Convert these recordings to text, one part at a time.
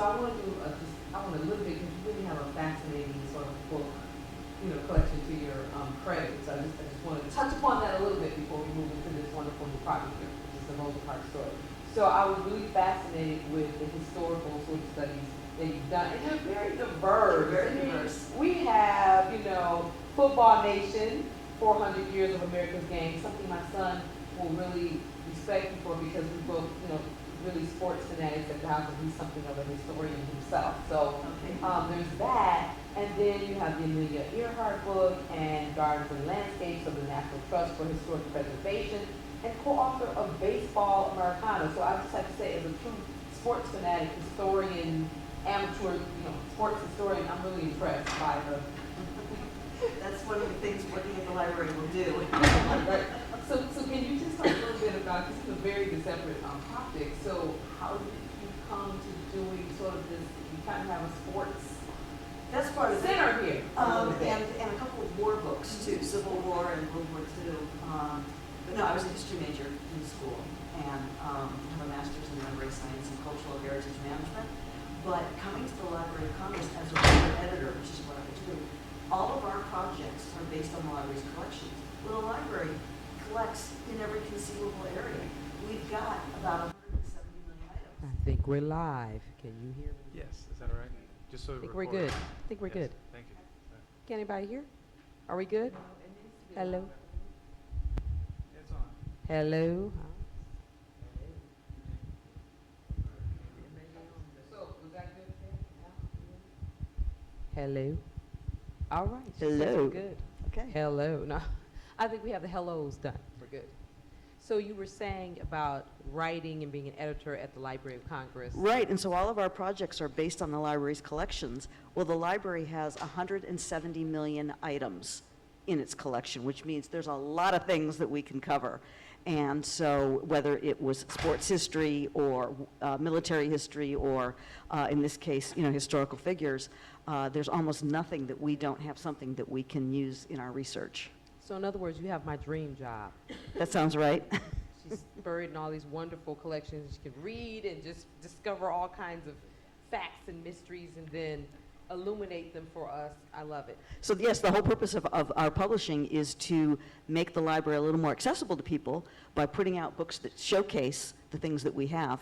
I want to do I want a little bit, because you really have a fascinating sort of book, collection to your credit. So I just want to touch upon that a little bit before we move into this wonderful new project, which is the Rosa Park story. So I was really fascinated with the historical sort of studies that you've done, and they're very diverse. Very diverse. We have, Football Nation, 400 years of America's game, something my son will really respect you for, because we both, really sports fanatics at the house, and he's something of a historian himself. So there's that, and then you have the Amelia Earhart book, and Gardens and Landscapes of the National Trust for Historic Preservation, and co-author of Baseball Americana. So I just have to say, as a true sports fanatic, historian, amateur, sports historian, I'm really impressed by the. That's one of the things working at the library will do. Right. So can you just talk a little bit about, this is a very separate topic, so how did you come to doing sort of this, you kind of have a sports That's part of center here. And a couple of war books too, Civil War and World War II. But no, I was a history major in school, and have a master's in library science and cultural heritage management. But coming to the Library of Congress as a writer editor, which is what I do, all of our projects are based on the library's collections. Well, the library collects in every conceivable area. We've got about 170 million items. I think we're live. Can you hear me? Yes, is that all right? Just so I think we're good. I think we're Yes, good. Thank you. Can anybody hear? Are we good? Hello? It's on. Hello? Hello? All right. She says we're Hello. good. Okay. Hello. No, I think we have the hellos done. We're good. So you were saying about writing and being an editor at the Library of Congress. Right, and so all of our projects are based on the library's collections. Well, the library has 170 million items in its collection, which means there's a lot of things that we can cover. And so whether it was sports history or military history or, in this case, historical figures, there's almost nothing that we don't have something that we can use in our research. So in other words, you have my dream job. That sounds right. She's buried in all these wonderful collections. She can read and just discover all kinds of facts and mysteries and then illuminate them for us. I love it. So yes, the whole purpose of our publishing is to make the library a little more accessible to people by putting out books that showcase the things that we have.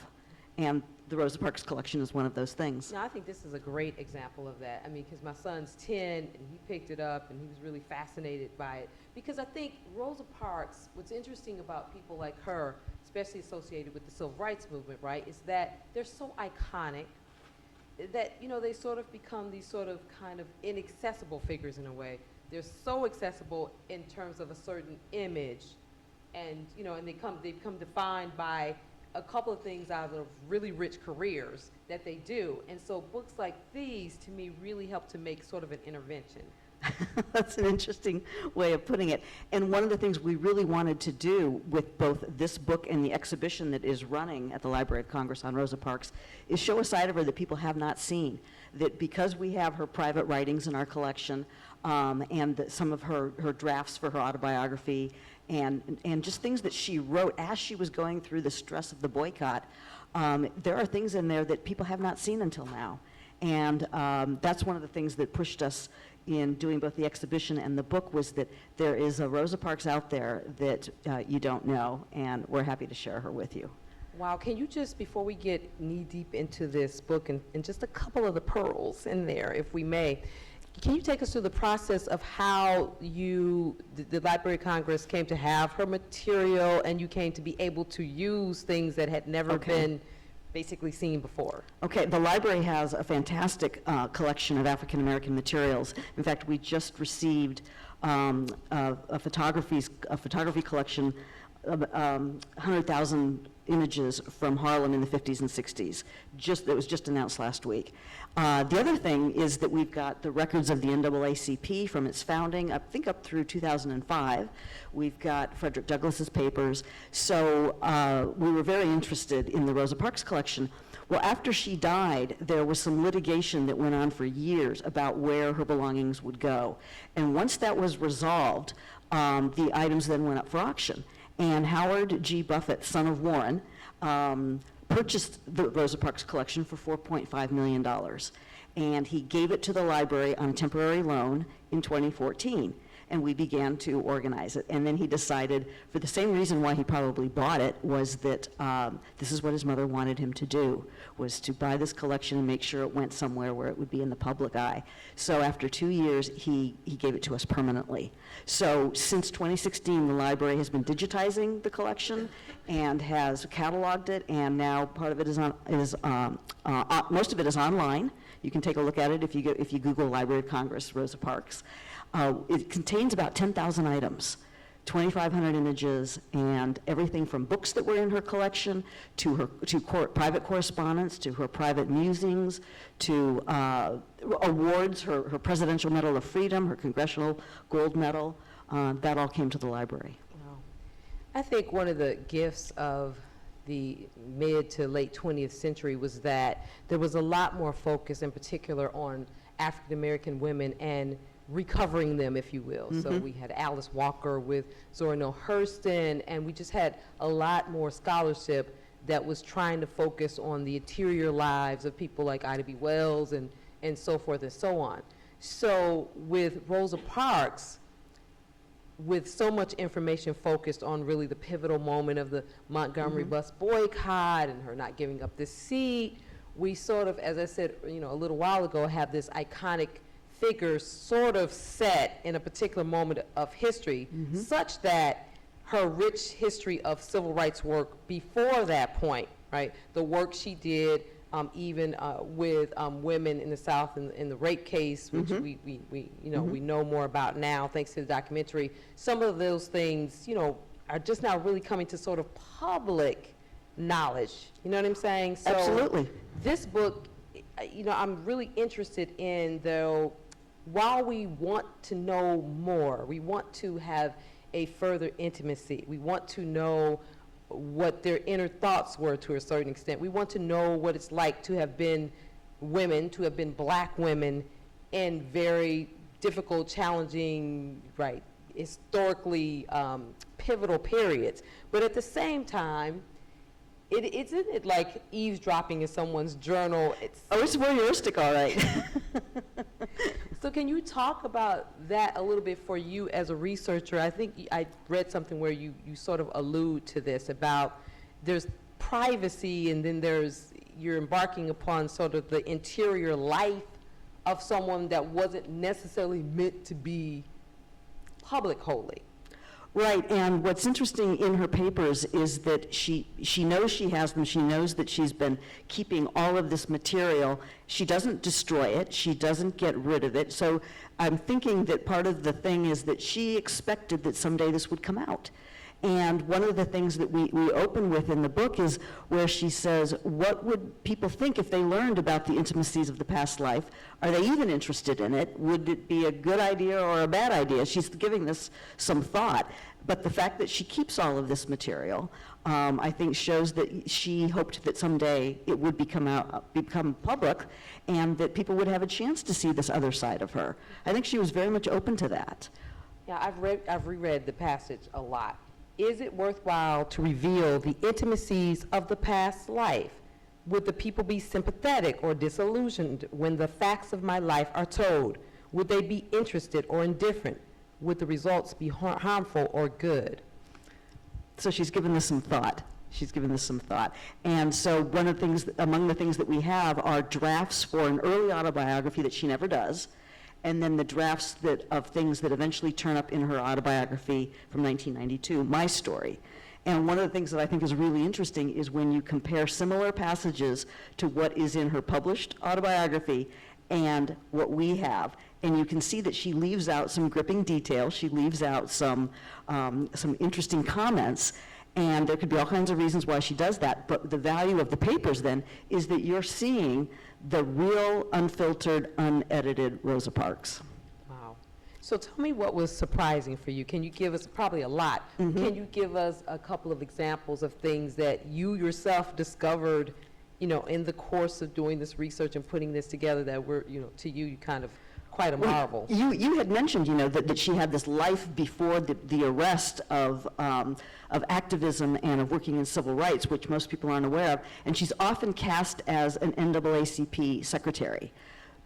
And the Rosa Parks collection is one of those things. Now, I think this is a great example of that. I mean, because my son's 10, and he picked it up, and he was really fascinated by it. Because I think Rosa Parks, what's interesting about people like her, especially associated with the civil rights movement, right, is that they're so iconic that, they sort of become these sort of kind of inaccessible figures in a way. They're so accessible in terms of a certain image, and, and they become defined by a couple of things out of really rich careers that they do. And so books like these, to me, really help to make sort of an intervention. That's an interesting way of putting it. And one of the things we really wanted to do with both this book and the exhibition that is running at the Library of Congress on Rosa Parks is show a side of her that people have not seen. That because we have her private writings in our collection, and some of her drafts for her autobiography, and just things that she wrote as she was going through the stress of the boycott, there are things in there that people have not seen until now. And that's one of the things that pushed us in doing both the exhibition and the book, was that there is a Rosa Parks out there that you don't know, and we're happy to share her with you. Wow, can you just, before we get knee-deep into this book, and just a couple of the pearls in there, if we may, can you take us through the process of how the Library of Congress came to have her material, and you came to be able to use things that had never been basically seen before? Okay, the library has a fantastic collection of African American materials. In fact, we just received a photography collection of 100,000 images from Harlem in the 50s and 60s. That was just announced last week. The other thing is that we've got the records of the NAACP from its founding, I think up through 2005. We've got Frederick Douglass's papers. So we were very interested in the Rosa Parks collection. Well, after she died, there was some litigation that went on for years about where her belongings would go. And once that was resolved, the items then went up for auction. And Howard G. Buffett, son of Warren, purchased the Rosa Parks collection for $4.5 million. And he gave it to the library on a temporary loan in 2014. And we began to organize it. And then he decided, for the same reason why he probably bought it, was that this is what his mother wanted him to do, was to buy this collection and make sure it went somewhere where it would be in the public eye. So after 2 years, he gave it to us permanently. So since 2016, the library has been digitizing the collection and has cataloged it, and now part of it is most of it is online. You can take a look at it if you Google Library of Congress, Rosa Parks. It contains about 10,000 items, 2,500 images, and everything from books that were in her collection to private correspondence, to her private musings, to awards, her Presidential Medal of Freedom, her Congressional Gold Medal. That all came to the library. Wow. I think one of the gifts of the mid to late 20th century was that there was a lot more focus in particular on African American women and recovering them, if you will. So we had Alice Walker with Zora Neale Hurston, and we just had a lot more scholarship that was trying to focus on the interior lives of people like Ida B. Wells and so forth and so on. So with Rosa Parks, with so much information focused on really the pivotal moment of the Montgomery Bus Boycott and her not giving up this seat, we sort of, as I said, a little while ago, have this iconic figure sort of set in a particular moment of history, such that her rich history of civil rights work before that point, right, the work she did even with women in the South in the rape case, which we know more about now thanks to the documentary. Some of those things, are just now really coming to sort of public knowledge. You know what I'm saying? So Absolutely. This book, I'm really interested in, though, while we want to know more, we want to have a further intimacy, we want to know what their inner thoughts were to a certain extent. We want to know what it's like to have been women, to have been black women in very difficult, challenging, right, historically pivotal periods. But at the same time, isn't it like eavesdropping in someone's journal? It's voyeuristic, all right. So can you talk about that a little bit for you as a researcher? I think I read something where you sort of allude to this about there's privacy and then you're embarking upon sort of the interior life of someone that wasn't necessarily meant to be public wholly. Right, and what's interesting in her papers is that she knows she has them. She knows that she's been keeping all of this material. She doesn't destroy it. She doesn't get rid of it. So I'm thinking that part of the thing is that she expected that someday this would come out. And one of the things that we open with in the book is where she says, what would people think if they learned about the intimacies of the past life? Are they even interested in it? Would it be a good idea or a bad idea? She's giving this some thought. But the fact that she keeps all of this material, I think shows that she hoped that someday it would become public and that people would have a chance to see this other side of her. I think she was very much open to that. Yeah, I've reread the passage a lot. Is it worthwhile to reveal the intimacies of the past life? Would the people be sympathetic or disillusioned when the facts of my life are told? Would they be interested or indifferent? Would the results be harmful or good? So she's given this some thought. And so one of the things, among the things that we have are drafts for an early autobiography that she never does, and then the drafts of things that eventually turn up in her autobiography from 1992, My Story. And one of the things that I think is really interesting is when you compare similar passages to what is in her published autobiography and what we have, and you can see that she leaves out some gripping detail, she leaves out some interesting comments, and there could be all kinds of reasons why she does that, but the value of the papers then is that you're seeing the real, unfiltered, unedited Rosa Parks. Wow. So tell me what was surprising for you. Can you give us, probably a lot, can you give us a couple of examples of things that you yourself discovered, in the course of doing this research and putting this together that were, to you kind of quite a marvel. You had mentioned, that she had this life before the arrest of activism and of working in civil rights, which most people aren't aware of, and she's often cast as an NAACP secretary.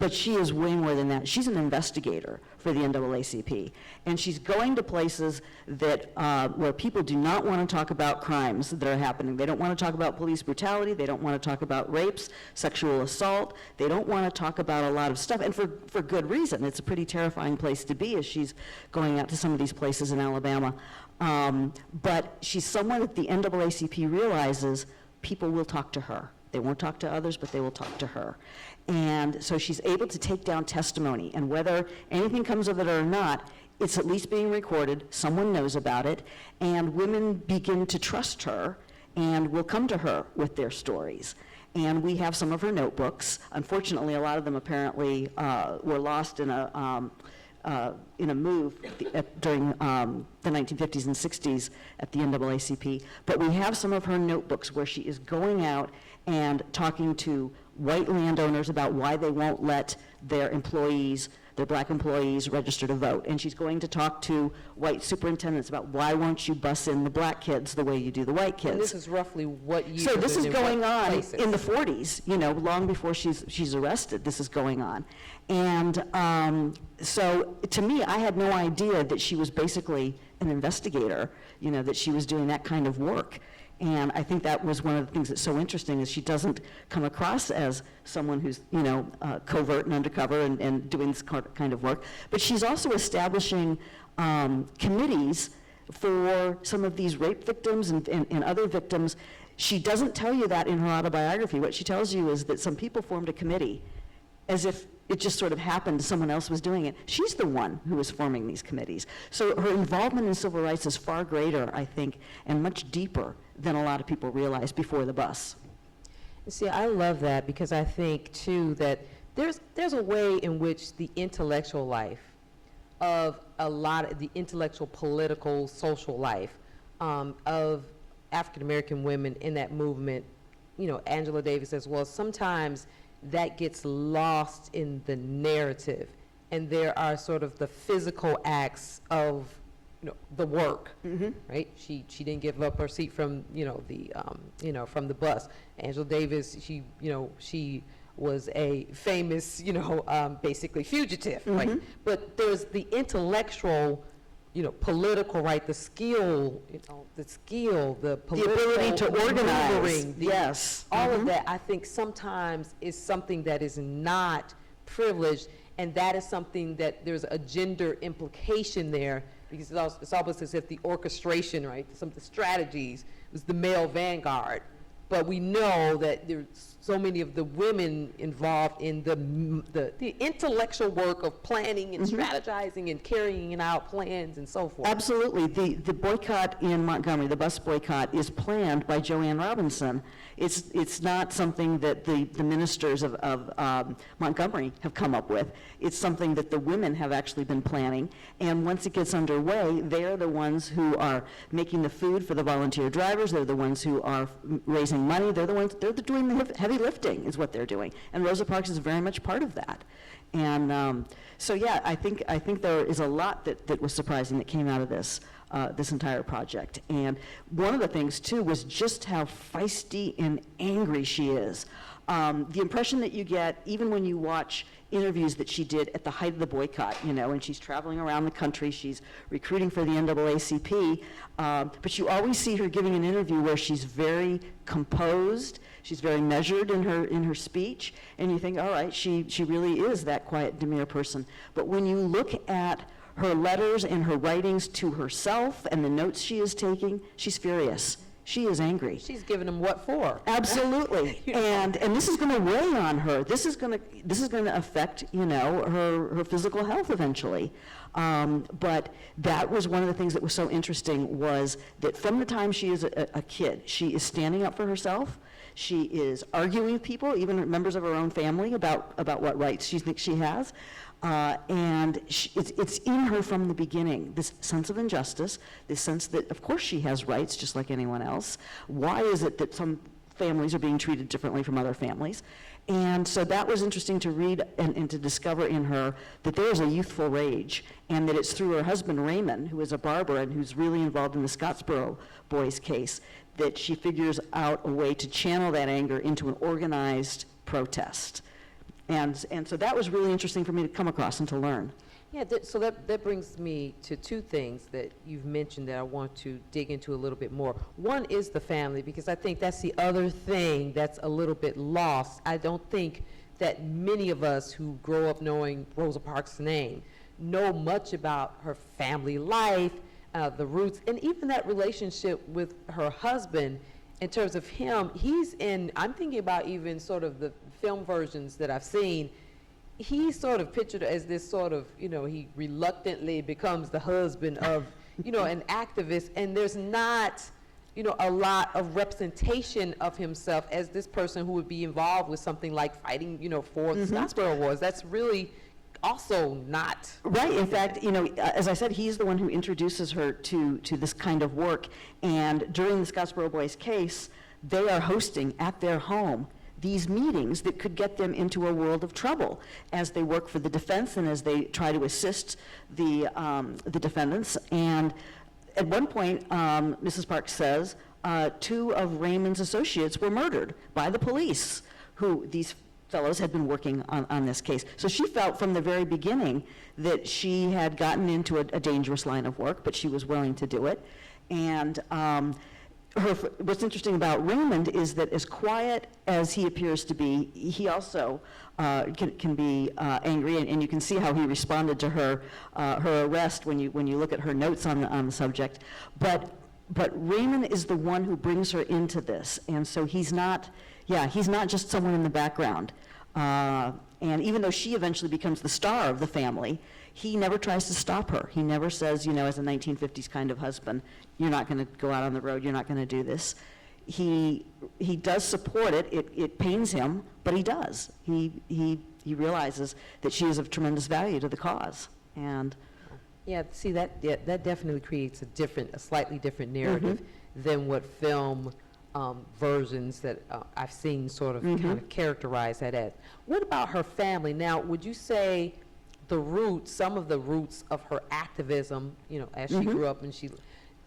But she is way more than that. She's an investigator for the NAACP, and she's going to places that where people do not want to talk about crimes that are happening. They don't want to talk about police brutality. They don't want to talk about rapes, sexual assault. They don't want to talk about a lot of stuff, and for good reason. It's a pretty terrifying place to be as she's going out to some of these places in Alabama. But she's someone that the NAACP realizes people will talk to her. They won't talk to others, but they will talk to her. And so she's able to take down testimony, and whether anything comes of it or not, it's at least being recorded, someone knows about it, and women begin to trust her and will come to her with their stories. And we have some of her notebooks. Unfortunately, a lot of them apparently were lost in a move during the 1950s and 60s at the NAACP. But we have some of her notebooks where she is going out and talking to white landowners about why they won't let their employees, their black employees, register to vote. And she's going to talk to white superintendents about why won't you bus in the black kids the way you do the white kids. And this is roughly what years? So this is and in going what on places? in the 40s, long before she's arrested, this is going on. And so to me, I had no idea that she was basically an investigator, that she was doing that kind of work. And I think that was one of the things that's so interesting is she doesn't come across as someone who's, covert and undercover and doing this kind of work. But she's also establishing committees for some of these rape victims and other victims. She doesn't tell you that in her autobiography. What she tells you is that some people formed a committee as if it just sort of happened, someone else was doing it. She's the one who was forming these committees. So her involvement in civil rights is far greater, I think, and much deeper than a lot of people realize before the bus. See, I love that because I think, too, that there's a way in which the intellectual life of a lot of the intellectual, political, social life of African-American women in that movement, Angela Davis as well, sometimes that gets lost in the narrative, and there are sort of the physical acts of the work, right? She didn't give up her seat from from the bus. Angela Davis, she was a famous basically fugitive, right? But there's the intellectual, political, right? The skill, the political, The ability to organize, maneuvering, yes. All of that, I think, sometimes is something that is not privileged, and that is something that there's a gender implication there, because it's almost as if the orchestration, right, some of the strategies was the male vanguard. But we know that there's so many of the women involved in the intellectual work of planning and strategizing and carrying out plans and so forth. Absolutely. The boycott in Montgomery, the bus boycott, is planned by Joanne Robinson. It's not something that the ministers of Montgomery have come up with. It's something that the women have actually been planning. And once it gets underway, they're the ones who are making the food for the volunteer drivers. They're the ones who are raising money. They're doing the heavy lifting is what they're doing. And Rosa Parks is very much part of that. And so yeah, I think there is a lot that was surprising that came out of this entire project. And one of the things too was just how feisty and angry she is. The impression that you get even when you watch interviews that she did at the height of the boycott, and she's traveling around the country, she's recruiting for the NAACP, but you always see her giving an interview where she's very composed, she's very measured in her speech, and you think, all right, she really is that quiet, demure person. But when you look at her letters and her writings to herself and the notes she is taking, she's furious. She is angry. She's giving them what for? Absolutely. And this is going to weigh on her. This is going to affect, her physical health eventually. But that was one of the things that was so interesting, was that from the time she is a kid, she is standing up for herself. She is arguing with people, even members of her own family, about what rights she thinks she has. And it's in her from the beginning, this sense of injustice, this sense that, of course, she has rights just like anyone else. Why is it that some families are being treated differently from other families? And so that was interesting to read and to discover in her that there is a youthful rage, and that it's through her husband Raymond, who is a barber and who's really involved in the Scottsboro boys case, that she figures out a way to channel that anger into an organized protest. And so that was really interesting for me to come across and to learn. Yeah, so that brings me to two things that you've mentioned that I want to dig into a little bit more. One is the family, because I think that's the other thing that's a little bit lost. I don't think that many of us who grow up knowing Rosa Parks' name know much about her family life, the roots, and even that relationship with her husband. In terms of him, I'm thinking about even sort of the film versions that I've seen, he's sort of pictured as this sort of, he reluctantly becomes the husband of, an activist, and there's not, a lot of representation of himself as this person who would be involved with something like fighting, for the Scottsboro Wars. That's really also not. Right, in fact, as I said, he's the one who introduces her to this kind of work, and during the Scottsboro Boys case, they are hosting at their home these meetings that could get them into a world of trouble as they work for the defense and as they try to assist the defendants. And at one point, Mrs. Parks says, 2 of Raymond's associates were murdered by the police, who these fellows had been working on this case. So she felt from the very beginning that she had gotten into a dangerous line of work, but she was willing to do it. And what's interesting about Raymond is that as quiet as he appears to be, he also can be angry, and you can see how he responded to her arrest when you look at her notes on the subject. But Raymond is the one who brings her into this, and so he's not just someone in the background. And even though she eventually becomes the star of the family, he never tries to stop her. He never says, as a 1950s kind of husband, you're not going to go out on the road, you're not going to do this. He does support it. It pains him, but he does. He realizes that she is of tremendous value to the cause. And Yeah, see, that definitely creates a slightly different narrative than what film versions that I've seen sort of kind of characterize that as. What about her family? Now, would you say some of the roots of her activism, as she grew up, and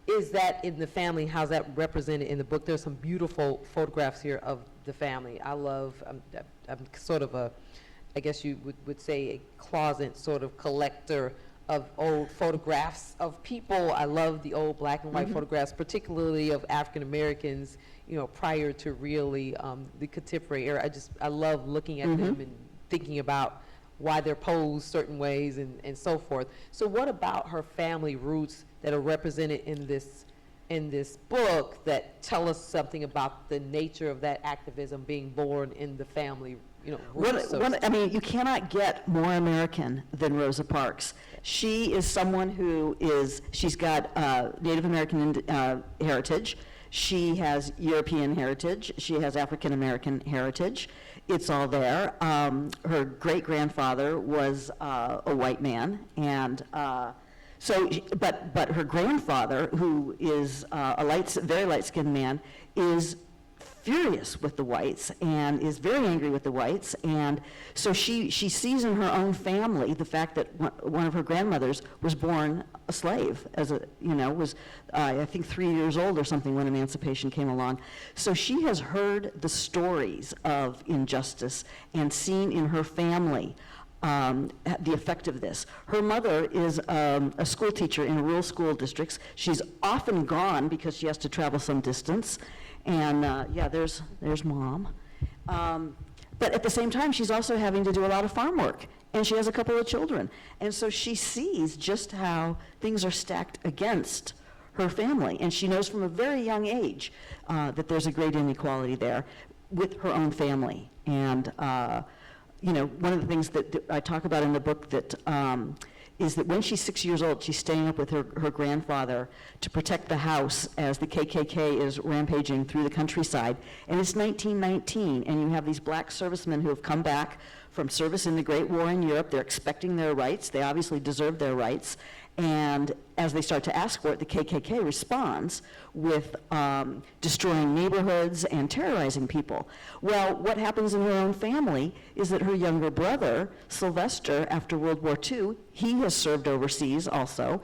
is that in the family? How's that represented in the book? There's some beautiful photographs here of the family. I'm sort of I guess you would say a closet sort of collector of old photographs of people. I love the old black and white photographs, particularly of African Americans, prior to really the contemporary era. I love looking at them and thinking about why they're posed certain ways and so forth. So what about her family roots that are represented in this book that tell us something about the nature of that activism being born in the family, roots? You cannot get more American than Rosa Parks. She is someone she's got Native American heritage. She has European heritage. She has African American heritage. It's all there. Her great-grandfather was a white man, and but her grandfather, who is a very light-skinned man, is furious with the whites and is very angry with the whites, and so she sees in her own family the fact that one of her grandmothers was born a slave, was I think 3 years old or something when emancipation came along. So she has heard the stories of injustice and seen in her family the effect of this. Her mother is a school teacher in rural school districts. She's often gone because she has to travel some distance. And there's Mom. But at the same time, she's also having to do a lot of farm work, and she has a couple of children. And so she sees just how things are stacked against her family, and she knows from a very young age that there's a great inequality there with her own family. And one of the things that I talk about in the book that is that when she's 6 years old, she's staying up with her grandfather to protect the house as the KKK is rampaging through the countryside. And it's 1919, and you have these black servicemen who have come back from service in the Great War in Europe. They're expecting their rights. They obviously deserve their rights. And as they start to ask for it, the KKK responds with destroying neighborhoods and terrorizing people. Well, what happens in her own family is that her younger brother, Sylvester, after World War II, he has served overseas also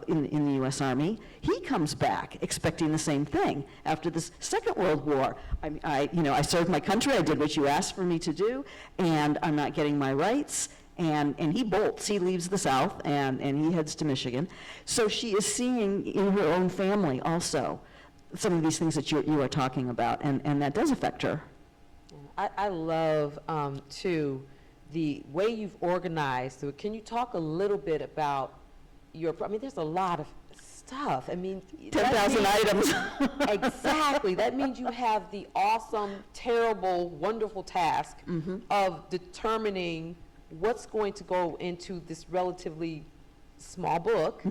in the U.S. Army. He comes back expecting the same thing after this Second World War. I served my country, I did what you asked for me to do, and I'm not getting my rights. And he bolts, he leaves the South, and he heads to Michigan. So she is seeing in her own family also some of these things that you are talking about, and that does affect her. I love, too, the way you've organized. So can you talk a little bit about there's a lot of stuff. 10,000 items. Exactly. That means you have the awesome, terrible, wonderful task of determining what's going to go into this relatively small book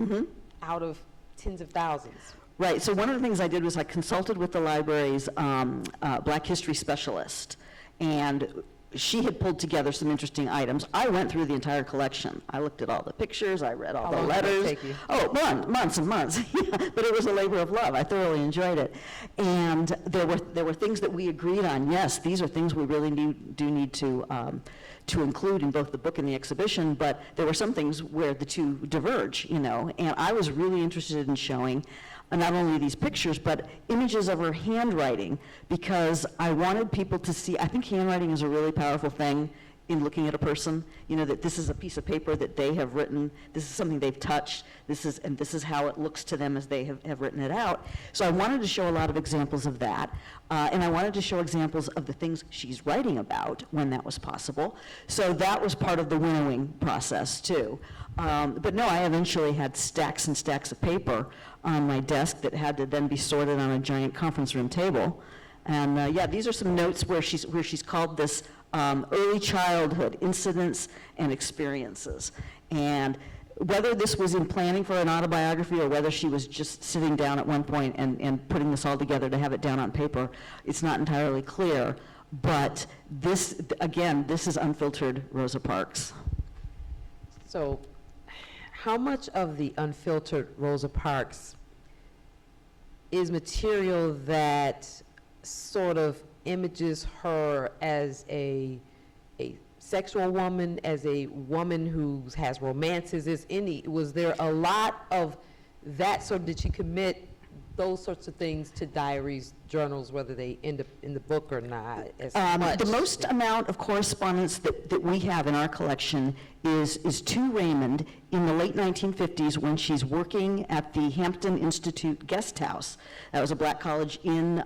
out of tens of thousands. Right, so one of the things I did was I consulted with the library's Black History specialist, and she had pulled together some interesting items. I went through the entire collection. I looked at all the pictures, I read all the letters. How long did it take you? Oh, months and months. But it was a labor of love. I thoroughly enjoyed it. And there were things that we agreed on. Yes, these are things we really do need to include in both the book and the exhibition, but there were some things where the two diverge, and I was really interested in showing not only these pictures, but images of her handwriting, because I wanted people to see, I think handwriting is a really powerful thing in looking at a person, that this is a piece of paper that they have written, this is something they've touched, this is how it looks to them as they have written it out. So I wanted to show a lot of examples of that, and I wanted to show examples of the things she's writing about when that was possible. So that was part of the winnowing process too. But no, I eventually had stacks and stacks of paper on my desk that had to then be sorted on a giant conference room table. And yeah, these are some notes where she's called this early childhood incidents and experiences. And whether this was in planning for an autobiography or whether she was just sitting down at one point and putting this all together to have it down on paper, it's not entirely clear. But this, again, this is unfiltered Rosa Parks. So how much of the unfiltered Rosa Parks is material that sort of images her as a sexual woman, as a woman who has romances? Was there a lot of that sort of, did she commit those sorts of things to diaries, journals, whether they end up in the book or not? The most amount of correspondence that we have in our collection is to Raymond in the late 1950s when she's working at the Hampton Institute Guest House. That was a black college in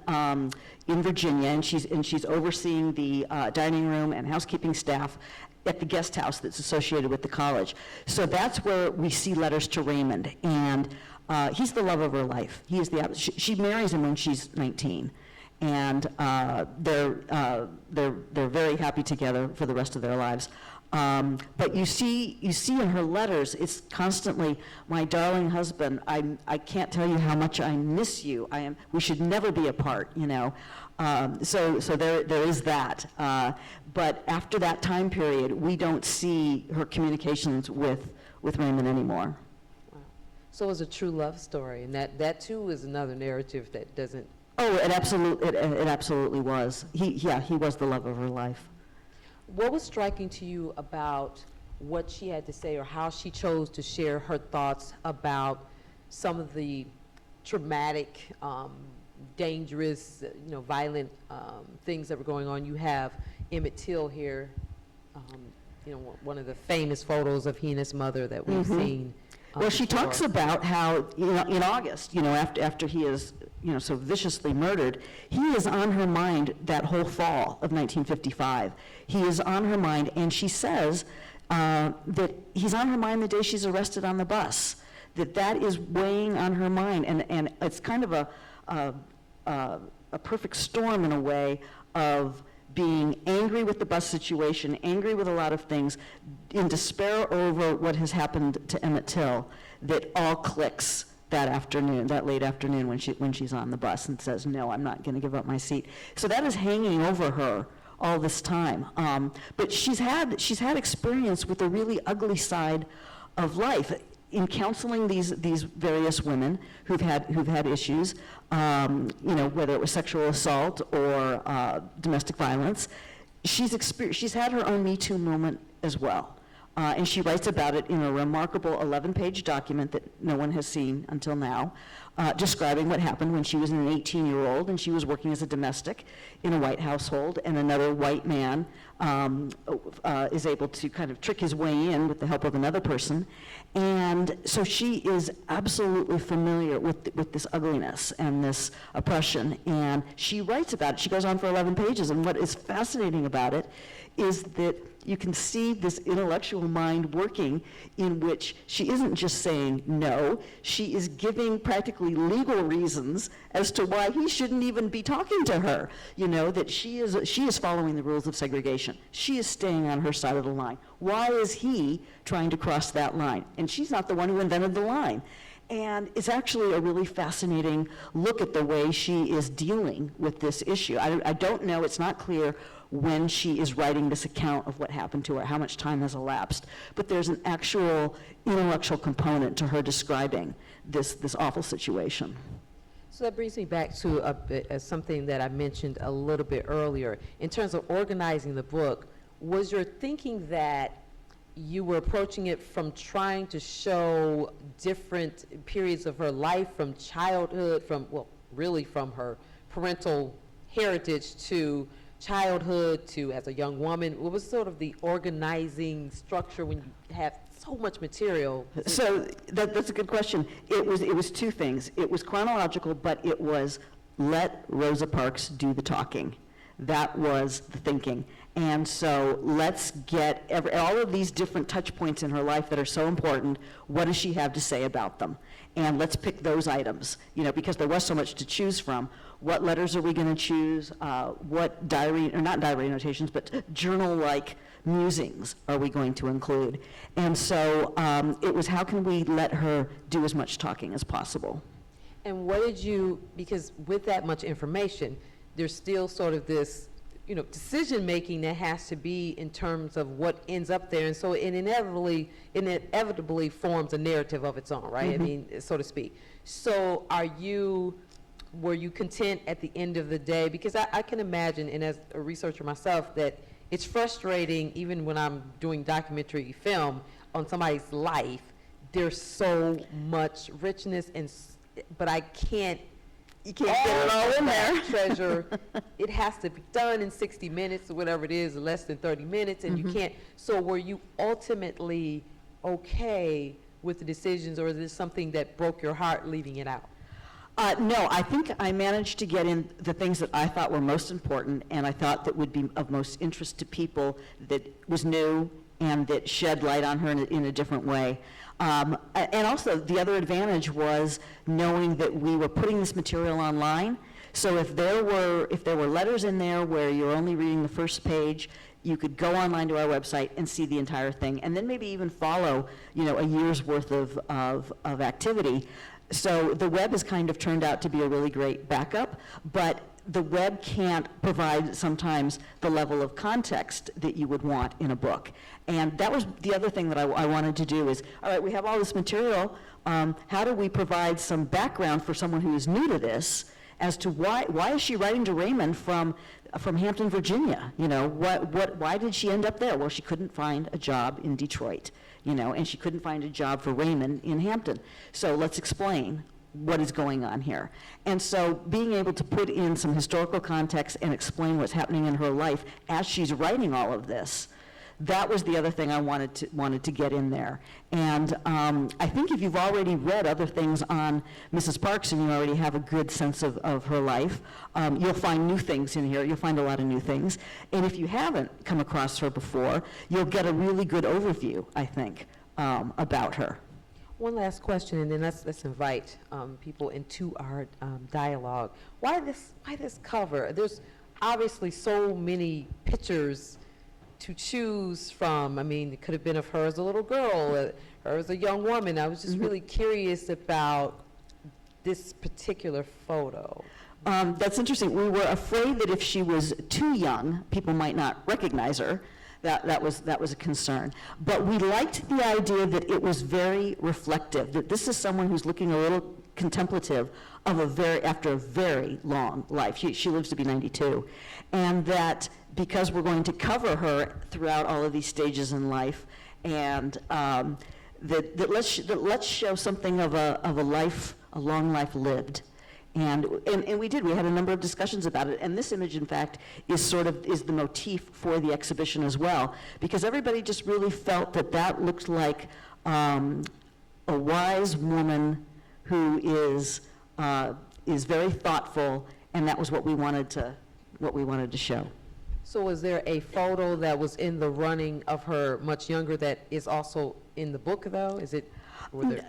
Virginia, and she's overseeing the dining room and housekeeping staff at the guest house that's associated with the college. So that's where we see letters to Raymond, and he's the love of her life. He is she marries him when she's 19, and they're very happy together for the rest of their lives. But you see in her letters, it's constantly, my darling husband, I can't tell you how much I miss you. We should never be apart, So there is that. But after that time period, we don't see her communications with Raymond anymore. So it was a true love story, and that too is another narrative that doesn't. Oh, it absolutely was. He was the love of her life. What was striking to you about what she had to say, or how she chose to share her thoughts about some of the traumatic, dangerous, violent things that were going on? You have Emmett Till here, one of the famous photos of he and his mother that we've seen. Well, she talks about how, in August, after he is, so viciously murdered, he is on her mind that whole fall of 1955. He is on her mind, and she says that he's on her mind the day she's arrested on the bus, that is weighing on her mind, and it's kind of a perfect storm in a way of being angry with the bus situation, angry with a lot of things, in despair over what has happened to Emmett Till, that all clicks that afternoon, that late afternoon when she's on the bus and says, no, I'm not going to give up my seat. So that is hanging over her all this time. But she's had experience with a really ugly side of life. in counseling these various women who've had issues, whether it was sexual assault or domestic violence, she's had her own Me Too moment as well. And she writes about it in a remarkable 11-page document that no one has seen until now, describing what happened when she was an 18-year-old and she was working as a domestic in a white household, and another white man is able to kind of trick his way in with the help of another person. And so she is absolutely familiar with this ugliness and this oppression, and she writes about it. She goes on for 11 pages, and what is fascinating about it is that you can see this intellectual mind working, in which she isn't just saying no, she is giving practically legal reasons as to why he shouldn't even be talking to her. That she is following the rules of segregation. She is staying on her side of the line. Why is he trying to cross that line? And she's not the one who invented the line. And it's actually a really fascinating look at the way she is dealing with this issue. I don't know, it's not clear when she is writing this account of what happened to her, how much time has elapsed, but there's an actual intellectual component to her describing this awful situation. So that brings me back to something that I mentioned a little bit earlier. In terms of organizing the book, was your thinking that you were approaching it from trying to show different periods of her life, from childhood, from her parental heritage to childhood to as a young woman? What was sort of the organizing structure when you have so much material? So that's a good question. It was two things. It was chronological, but it was let Rosa Parks do the talking. That was the thinking. And so let's get all of these different touch points in her life that are so important. What does she have to say about them? And let's pick those items, because there was so much to choose from. What letters are we going to choose? What diary, or not diary notations, but journal-like musings are we going to include? And so it was, how can we let her do as much talking as possible? And what did you, because with that much information, there's still sort of this, decision-making that has to be in terms of what ends up there. And so it inevitably forms a narrative of its own, right? Mm-hmm. I mean, so to speak. So were you content at the end of the day? Because I can imagine, and as a researcher myself, that it's frustrating even when I'm doing documentary film on somebody's life. There's so much richness, but you can't get it all in there. Treasure, it has to be done in 60 minutes or whatever it is, less than 30 minutes, and you can't. So were you ultimately okay with the decisions, or is this something that broke your heart leaving it out? No, I think I managed to get in the things that I thought were most important, and I thought that would be of most interest to people, that was new and that shed light on her in a different way. And also, the other advantage was knowing that we were putting this material online. So if there were letters in there where you're only reading the first page, you could go online to our website and see the entire thing, and then maybe even follow, a year's worth of activity. So the web has kind of turned out to be a really great backup, but the web can't provide sometimes the level of context that you would want in a book. And that was the other thing that I wanted to do is, all right, we have all this material, how do we provide some background for someone who is new to this as to why is she writing to Raymond from Hampton, Virginia? Why did she end up there? Well, she couldn't find a job in Detroit, and she couldn't find a job for Raymond in Hampton. So let's explain what is going on here. And so being able to put in some historical context and explain what's happening in her life as she's writing all of this, that was the other thing I wanted to get in there. And I think if you've already read other things on Mrs. Parks and you already have a good sense of her life, you'll find new things in here. You'll find a lot of new things. And if you haven't come across her before, you'll get a really good overview, I think, about her. One last question, and then let's invite people into our dialogue. Why this cover? There's obviously so many pictures to choose from. I mean, it could have been of her as a little girl, her as a young woman. I was just really curious about this particular photo. That's interesting. We were afraid that if she was too young, people might not recognize her. That was a concern. But we liked the idea that it was very reflective, that this is someone who's looking a little contemplative after a very long life. She lives to be 92. And that because we're going to cover her throughout all of these stages in life, and let's show something of a life, a long life lived. And we did. We had a number of discussions about it. And this image, in fact, is the motif for the exhibition as well, because everybody just really felt that looked like a wise woman who is very thoughtful, and that was what we wanted to show. So was there a photo that was in the running of her much younger that is also in the book, though? Is it?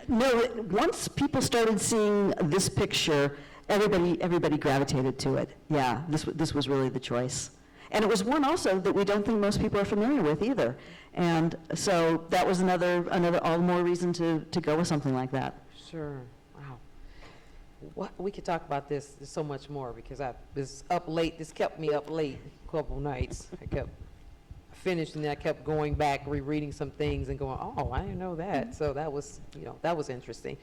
No, once people started seeing this picture, everybody gravitated to it. Yeah, this was really the choice. And it was one also that we don't think most people are familiar with either. And so that was another all the more reason to go with something like that. Sure. Wow. We could talk about this so much more, because I was up late. This kept me up late a couple nights. I finished, and then I kept going back, rereading some things and going, oh, I didn't know that. So that was interesting.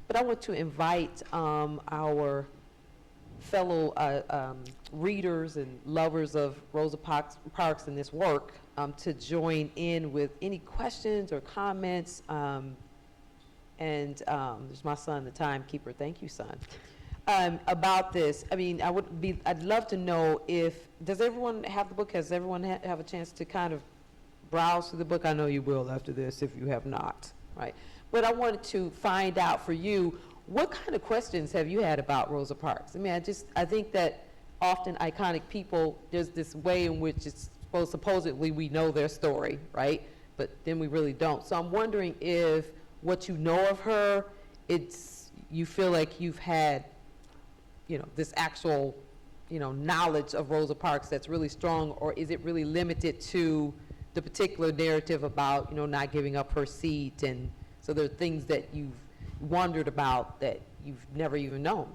But I want to invite our fellow readers and lovers of Rosa Parks and this work to join in with any questions or comments. And there's my son, the timekeeper. Thank you, son. About this, I mean, I'd love to know does everyone have the book? Has everyone have a chance to kind of browse through the book? I know you will after this if you have not, right? But I wanted to find out for you, what kind of questions have you had about Rosa Parks? I mean, I think that often iconic people, there's this way in which it's supposedly we know their story, right? But then we really don't. So I'm wondering if what you know of her, you feel like you've had, this actual, knowledge of Rosa Parks that's really strong, or is it really limited to the particular narrative about, not giving up her seat? And so there are things that you've wondered about that you've never even known.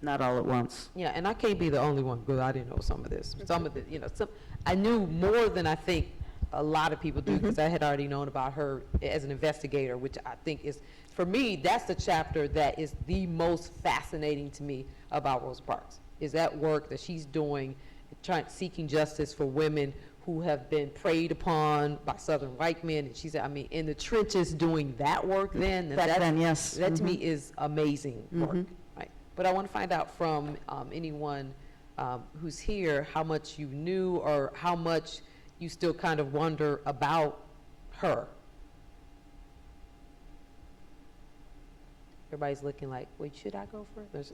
Not all at once. Yeah, and I can't be the only one, because I didn't know some of this. Some of the, I knew more than I think a lot of people do, because I had already known about her as an investigator, which I think is, for me, that's the chapter that is the most fascinating to me about Rosa Parks, is that work that she's doing, seeking justice for women who have been preyed upon by Southern white men. And she's, in the trenches doing that work then. Yes. That to me is amazing work, right? But I want to find out from anyone who's here how much you knew, or how much you still kind of wonder about her. Everybody's looking like, wait, should I go first?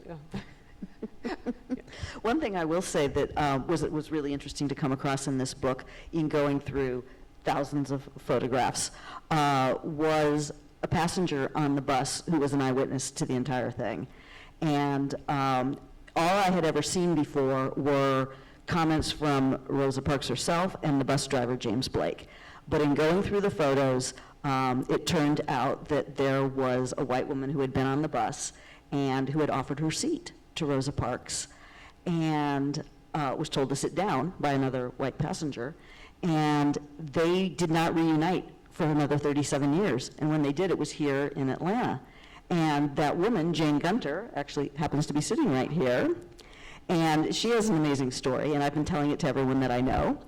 One thing I will say that was really interesting to come across in this book, in going through thousands of photographs, was a passenger on the bus who was an eyewitness to the entire thing. And all I had ever seen before were comments from Rosa Parks herself and the bus driver, James Blake. But in going through the photos, it turned out that there was a white woman who had been on the bus and who had offered her seat to Rosa Parks, and was told to sit down by another white passenger. And they did not reunite for another 37 years. And when they did, it was here in Atlanta. And that woman, Jane Gunter, actually happens to be sitting right here. And she has an amazing story, and I've been telling it to everyone that I know.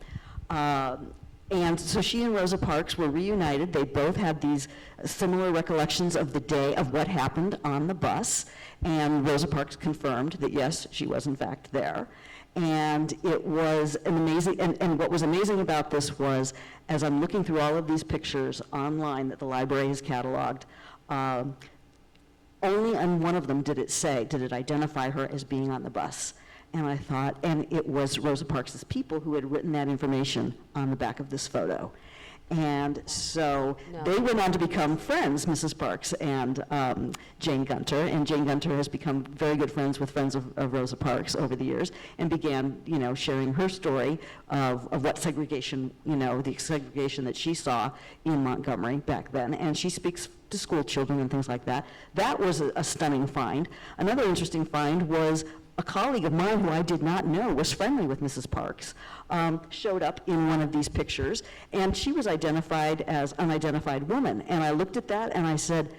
And so she and Rosa Parks were reunited. They both had these similar recollections of the day of what happened on the bus. And Rosa Parks confirmed that, yes, she was in fact there. And it was an amazing, and what was amazing about this was, as I'm looking through all of these pictures online that the library has cataloged, only on one of them did it identify her as being on the bus. And I thought, and it was Rosa Parks' people who had written that information on the back of this photo. And so they went on to become friends, Mrs. Parks and Jane Gunter. And Jane Gunter has become very good friends with friends of Rosa Parks over the years, and began, sharing her story of what segregation, the segregation that she saw in Montgomery back then. And she speaks to school children and things like that. That was a stunning find. Another interesting find was a colleague of mine who I did not know was friendly with Mrs. Parks, showed up in one of these pictures, and she was identified as unidentified woman. And I looked at that and I said,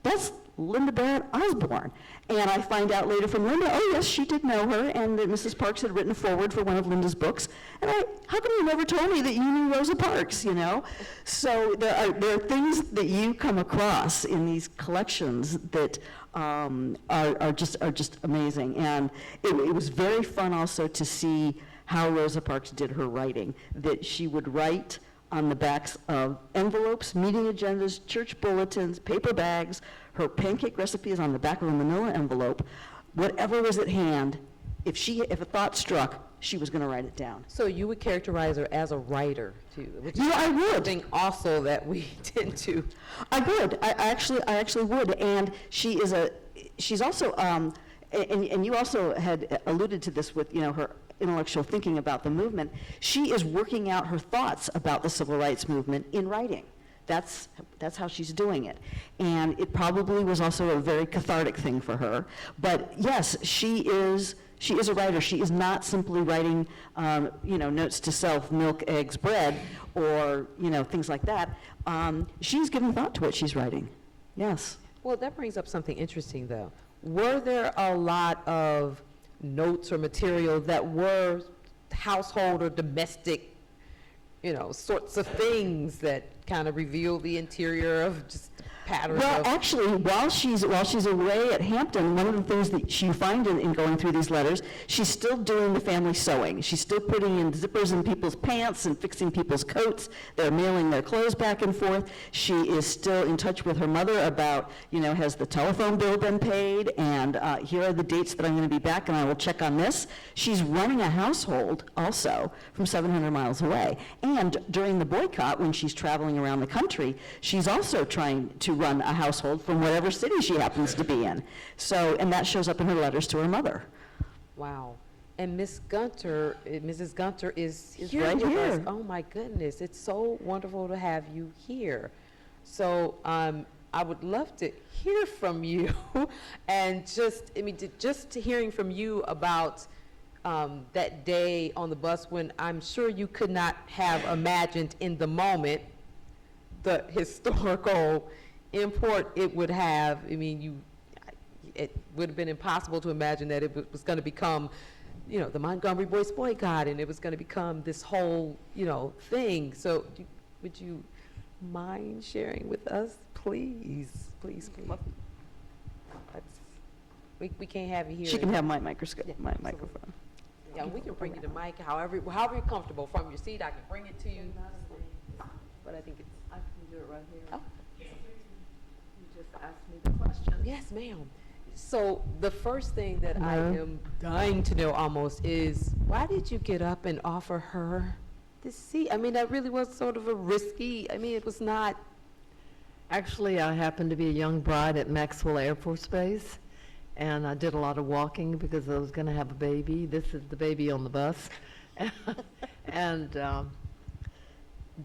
that's Linda Barrett Osborne. And I find out later from Linda, oh yes, she did know her, and that Mrs. Parks had written a foreword for one of Linda's books. And how come you never told me that you knew Rosa Parks, you know? So there are things that you come across in these collections that are just amazing. And it was very fun also to see how Rosa Parks did her writing, that she would write on the backs of envelopes, meeting agendas, church bulletins, paper bags. Her pancake recipe is on the back of a manila envelope. Whatever was at hand, if a thought struck, she was going to write it down. So you would characterize her as a writer, too? Which Yeah, I would. something also that we tend to. I would. I actually would. And she's also, and you also had alluded to this with, her intellectual thinking about the movement. She is working out her thoughts about the civil rights movement in writing. That's how she's doing it. And it probably was also a very cathartic thing for her. But yes, she is a writer. She is not simply writing, notes to self, milk, eggs, bread, or, things like that. She's giving thought to what she's writing. Yes. Well, that brings up something interesting, though. Were there a lot of notes or material that were household or domestic, sorts of things that kind of reveal the interior of just pattern Well, of... actually, while she's away at Hampton, one of the things that you find in going through these letters, she's still doing the family sewing. She's still putting in zippers in people's pants and fixing people's coats. They're mailing their clothes back and forth. She is still in touch with her mother about, has the telephone bill been paid? And here are the dates that I'm going to be back, and I will check on this. She's running a household also from 700 miles away. And during the boycott, when she's traveling around the country, she's also trying to run a household from whatever city she happens to be in. So, and that shows up in her letters to her mother. Wow. And Mrs. Gunter is here right with us. here. Oh my goodness, it's so wonderful to have you here. So I would love to hear from you, and just hearing from you about that day on the bus when I'm sure you could not have imagined in the moment the historical import it would have. I mean, it would have been impossible to imagine that it was going to become, the Montgomery Bus Boycott, and it was going to become this whole, thing. So would you mind sharing with us, please? Please, please. We can't have you here. She can have my microscope, Yeah, my absolutely. microphone. Yeah, we can bring you the mic however you're comfortable. From your seat, I can bring it to you. But I think it's... I can do it right here. Oh. You just asked me the question. Yes, ma'am. So the first thing that I No. am dying to know almost is, why did you get up and offer her this seat? I mean, that really was sort of it was not... Actually, I happened to be a young bride at Maxwell Air Force Base, and I did a lot of walking because I was going to have a baby. This is the baby on the bus. And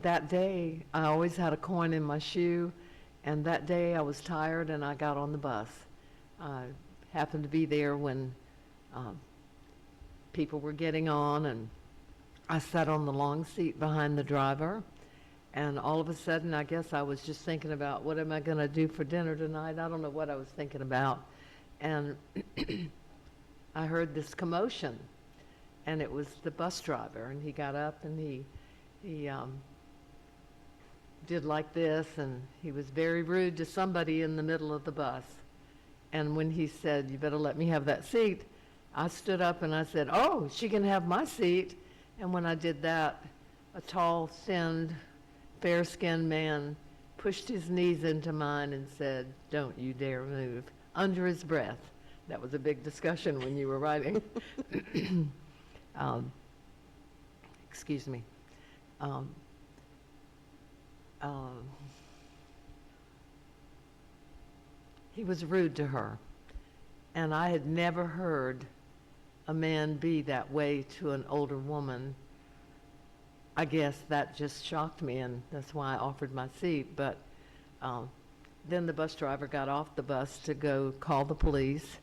that day, I always had a coin in my shoe, and that day I was tired and I got on the bus. I happened to be there when people were getting on, and I sat on the long seat behind the driver, and all of a sudden, I guess I was just thinking about, what am I going to do for dinner tonight? I don't know what I was thinking about. And I heard this commotion, and it was the bus driver, and he got up and he did like this, and he was very rude to somebody in the middle of the bus. And when he said, "You better let me have that seat," I stood up and I said, "Oh, she can have my seat." And when I did that, a tall, thin, fair-skinned man pushed his knees into mine and said, "Don't you dare move," under his breath. That was a big discussion when you were writing. Excuse me. He was rude to her, and I had never heard a man be that way to an older woman. I guess that just shocked me, and that's why I offered my seat. But then the bus driver got off the bus to go call the police,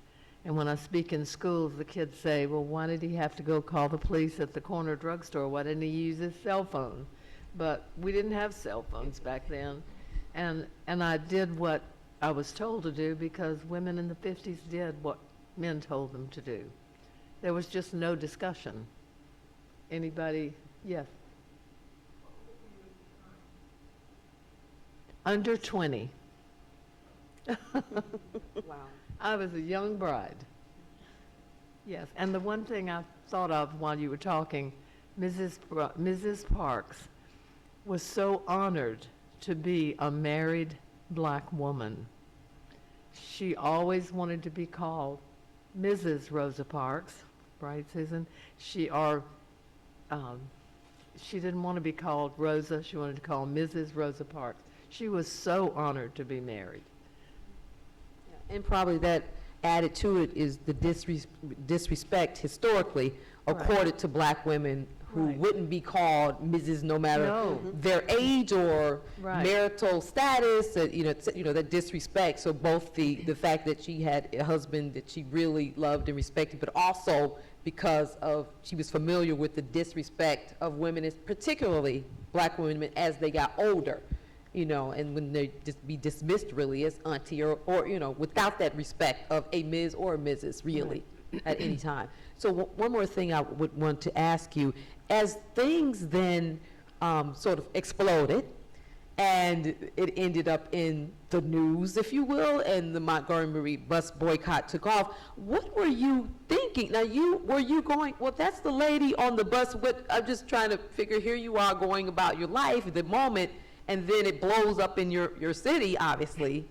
And when I speak in schools, the kids say, well, why did he have to go call the police at the corner drugstore? Why didn't he use his cell phone? But we didn't have cell phones back then. And I did what I was told to do because women in the 50s did what men told them to do. There was just no discussion. Anybody? Yes. Under 20. Wow. I was a young bride. Yes, and the one thing I thought of while you were talking, Mrs. Parks was so honored to be a married black woman. She always wanted to be called Mrs. Rosa Parks, right, Susan? She didn't want to be called Rosa. She wanted to call Mrs. Rosa Parks. She was so honored to be married. And probably that added to it is the disrespect historically Right. accorded to black women who Right. wouldn't be called Mrs. no matter No. their age or Right. marital status, that disrespect. So both the fact that she had a husband that she really loved and respected, but also because of she was familiar with the disrespect of women, particularly black women, as they got older. And when they just be dismissed really as auntie or without that respect of a Ms. or a Mrs. really at any time. So one more thing I would want to ask you, as things then sort of exploded and it ended up in the news, if you will, and the Montgomery Bus Boycott took off, what were you thinking? Now were you going, well, that's the lady on the bus, I'm just trying to figure, here you are going about your life at the moment, and then it blows up in your city, obviously.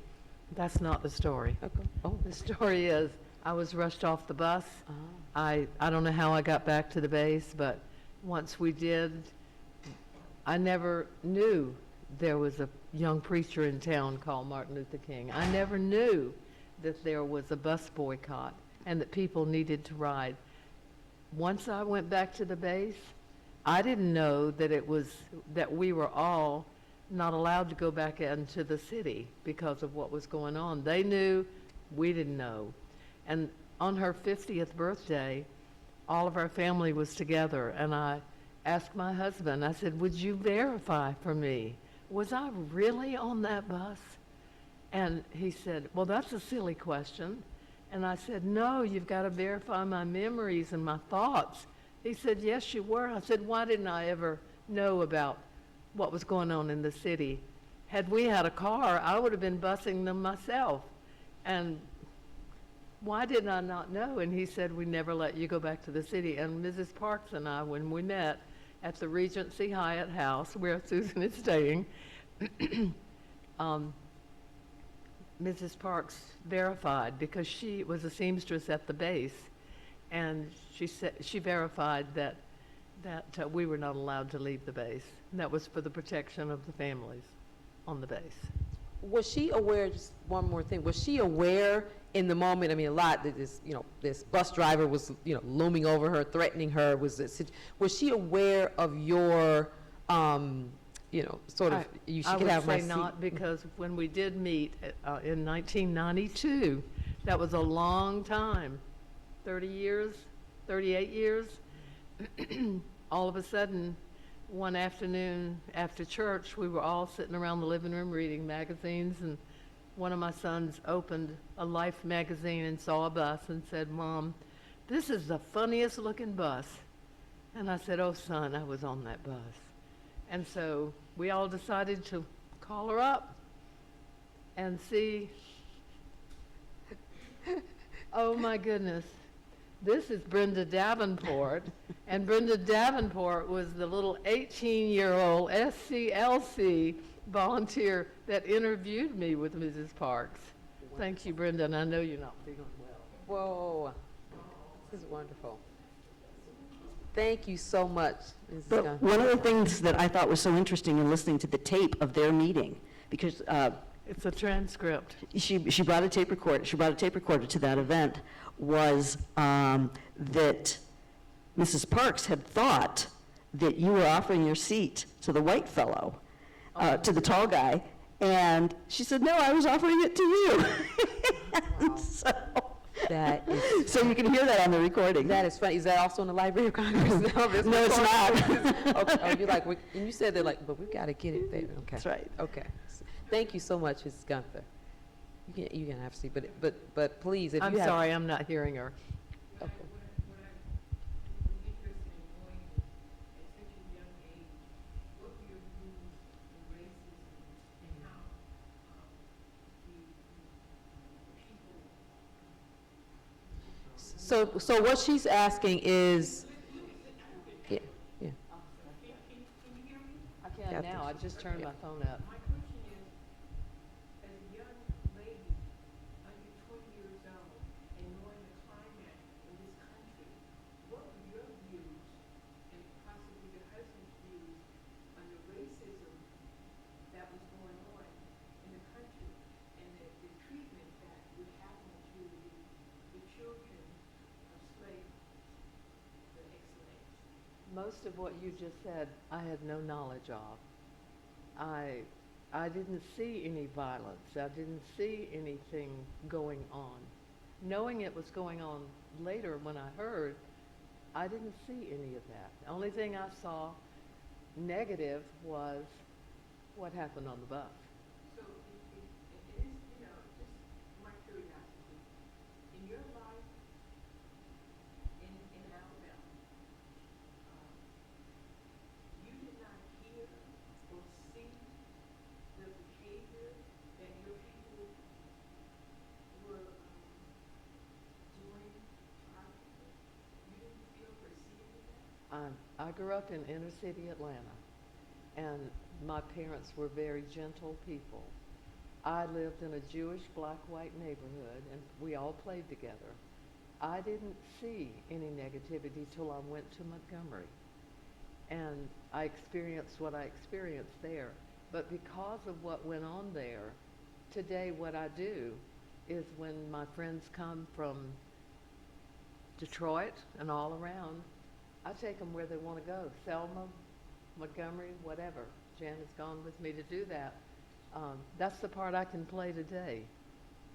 That's not the story. Okay. Oh. The story is I was rushed off the bus. Oh. I don't know how I got back to the base, but once we did, I never knew there was a young preacher in town called Martin Luther King. I never knew that there was a bus boycott and that people needed to ride. Once I went back to the base, I didn't know that we were all not allowed to go back into the city because of what was going on. They knew, we didn't know. And on her 50th birthday, all of our family was together, and I asked my husband, I said, would you verify for me? Was I really on that bus? And he said, well, that's a silly question. And I said, no, you've got to verify my memories and my thoughts. He said, yes, you were. I said, why didn't I ever know about what was going on in the city? Had we had a car, I would have been busing them myself. And why did I not know? And he said, we never let you go back to the city. And Mrs. Parks and I, when we met at the Regency Hyatt House, where Susan is staying, Mrs. Parks verified, because she was a seamstress at the base, and she verified that we were not allowed to leave the base. And that was for the protection of the families on the base. Was she aware, just one more thing, was she aware in the moment, I mean, a lot, that this bus driver was, looming over her, threatening her, was she aware of your, sort of, she could have my seat? I would say not, because when we did meet in 1992, that was a long time, 30 years, 38 years. All of a sudden, one afternoon after church, we were all sitting around the living room reading magazines, and one of my sons opened a Life magazine and saw a bus and said, Mom, this is the funniest looking bus. And I said, oh, son, I was on that bus. And so we all decided to call her up and see. Oh, my goodness. This is Brenda Davenport, and Brenda Davenport was the little 18-year-old SCLC volunteer that interviewed me with Mrs. Parks. Thank you, Brenda, and I know you're not feeling well. Whoa, this is wonderful. Thank you so much, Mrs. But Gunn. one of the things that I thought was so interesting in listening to the tape of their meeting, because It's a transcript. she brought a tape recorder to that event, was that Mrs. Parks had thought that you were offering your seat to the white fellow, to the tall guy, and she said, no, I was offering it to you. Wow. So That is, So you can hear that on the recording. that is funny. Is that also in the Library of Congress now? This No, it's recording? not. Okay, oh, you're like, and you said they're like, but we've got to get it there. Okay. That's right. Okay. Thank you so much, Mrs. Gunther. You can have a seat, but please, if you I'm have. sorry, I'm not hearing her. Okay. So what she's asking is, yeah, yeah. I can Yeah, now, I just turned my phone up. My question is, as a young lady, under 20 years old, and knowing the climate in this country, what were your views, and possibly your husband's views, on the racism that was going on in the country, and the treatment that would happen to the children of slaves, the ex-slaves? Most of what you just said, I had no knowledge of. I didn't see any violence. I didn't see anything going on. Knowing it was going on later when I heard, I didn't see any of that. The only thing I saw negative was what happened on the bus. So it is, just my curiosity, in your life in Alabama, you did not hear or see the behavior that your people were doing to our people? You didn't feel or see any of that? I grew up in inner city Atlanta, and my parents were very gentle people. I lived in a Jewish black-white neighborhood, and we all played together. I didn't see any negativity till I went to Montgomery, and I experienced what I experienced there. But because of what went on there, today what I do is when my friends come from Detroit and all around, I take them where they want to go, Selma, Montgomery, whatever. Jan has gone with me to do that. That's the part I can play today.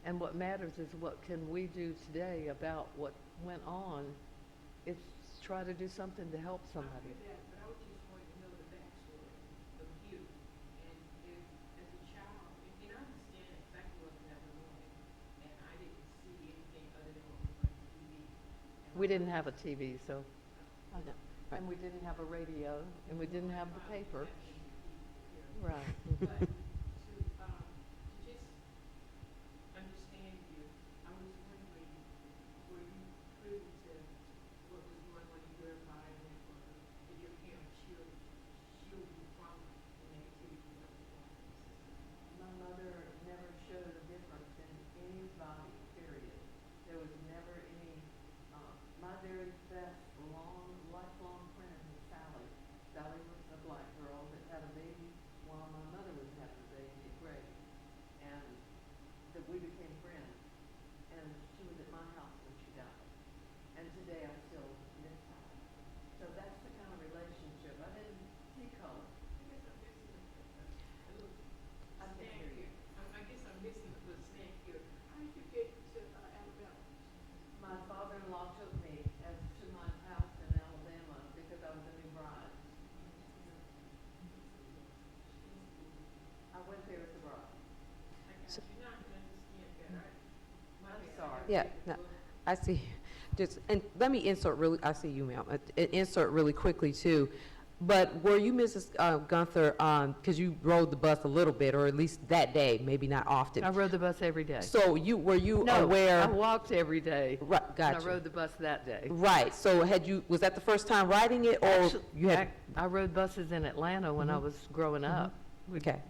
And what matters is what can we do today about what went on. It's try to do something to help somebody. I hear that, but I would just want to know the backstory of you. And if, as a child, and I understand exactly what that was on, and I didn't see anything other than what was on TV. We didn't have a TV, so, Right. and we didn't have a radio, and we didn't have the paper. Right. But to just understand you, I was wondering, were you privy to what was going on in your environment, or did your parents shield you from the negativity that was going on in the system? My mother never showed a difference in anybody, period. There was never any, my very best lifelong friend was Sally. Sally was a black girl that had a baby while my mother was having a baby at Gray. And that we became friends. And she was at my house when she died. And today I still miss her. So that's the kind of relationship. I didn't see color. I guess I'm missing a little snack here. How did you get to Alabama? My father-in-law took me to my house in Alabama because I was a new bride. I went there as a bride. I got you. Now I can understand better. My I'm bad. sorry. Yeah, no, I see. Just, and let me insert really, I see you, ma'am, insert really quickly too. But were you, Mrs. Gunther, because you rode the bus a little bit, or at least that day, maybe not often. I rode the bus every day. So were you No, aware? I walked every day. Right, And gotcha. I rode the bus that day. Right, so was that the first time riding it, or Actu- you had? I rode buses in Atlanta when I was growing up. Okay.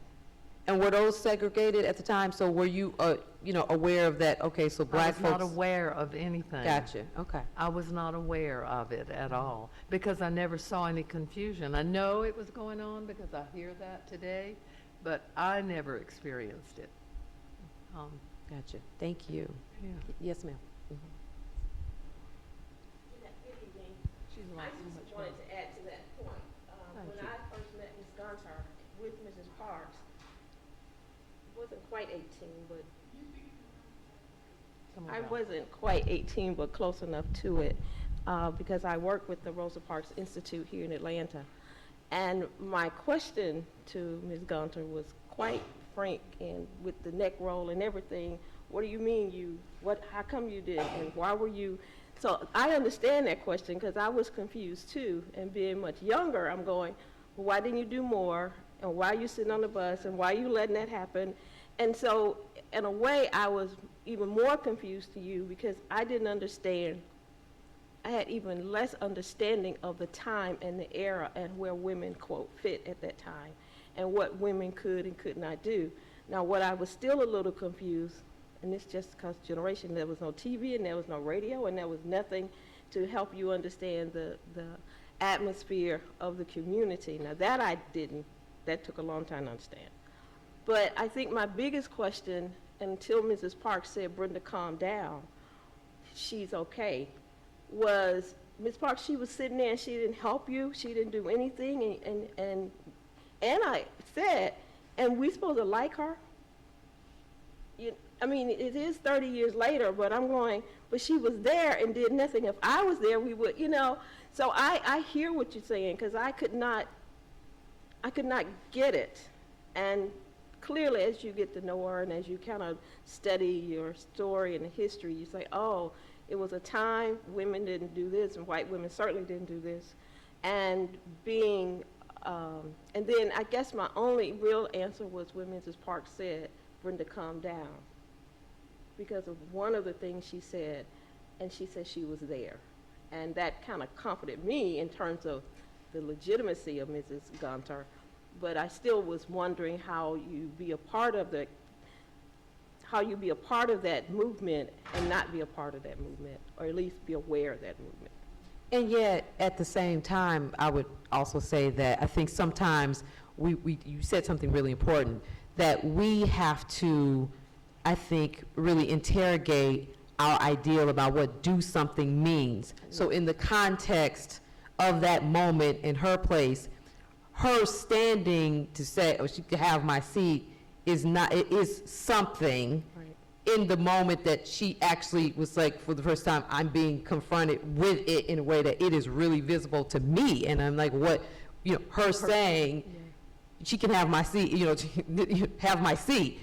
And were those segregated at the time? So were you, aware of that? Okay, so I black was not folks. aware of anything. Gotcha, okay. I was not aware of it at all because I never saw any confusion. I know it was going on because I hear that today, but I never experienced it. Gotcha, thank you. Yeah. Yes, ma'am. Mhm. Good evening. She's I like so just much wanted fun. to add to that point. Thank When you. I first met Ms. Gunter with Mrs. Parks, wasn't quite 18, but I wasn't quite 18, but close enough to it, because I work with the Rosa Parks Institute here in Atlanta. And my question to Ms. Gunter was quite frank, and with the neck roll and everything. What do you mean how come you did, and why were you? So I understand that question, because I was confused too, and being much younger, I'm going, well, why didn't you do more, and why are you sitting on the bus, and why are you letting that happen? And so, in a way, I was even more confused to you, because I didn't understand. I had even less understanding of the time and the era and where women, quote, fit at that time, and what women could and could not do. Now, what I was still a little confused, and it's just because generation, there was no TV and there was no radio and there was nothing to help you understand the atmosphere of the community. Now, that I didn't. That took a long time to understand. But I think my biggest question, until Mrs. Parks said, Brenda, calm down, she's okay, was Ms. Parks, she was sitting there and she didn't help you, she didn't do anything, and I said, and we supposed to like her? I mean, it is 30 years later, but I'm going, but she was there and did nothing. If I was there, we would, So I hear what you're saying, because I could not get it. And clearly, as you get to know her and as you kind of study your story and the history, you say, oh, it was a time women didn't do this, and white women certainly didn't do this. And and then I guess my only real answer was when Mrs. Parks said, Brenda, calm down, because of one of the things she said, and she said she was there. And that kind of comforted me in terms of the legitimacy of Mrs. Gunter, but I still was wondering how you be a part of that movement and not be a part of that movement, or at least be aware of that movement. And yet, at the same time, I would also say that I think sometimes you said something really important, that we have to, I think, really interrogate our ideal about what do something means. So in the context of that moment in her place, her standing to say, oh, she could have my seat, is not, it is something. Right. In the moment that she actually was like, for the first time, I'm being confronted with it in a way that it is really visible to me. And I'm like, what, her saying, she can have my seat, have my seat,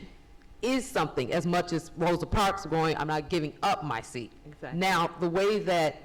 is something, as much as Rosa Parks going, I'm not giving up my seat. Exactly. Now, the way that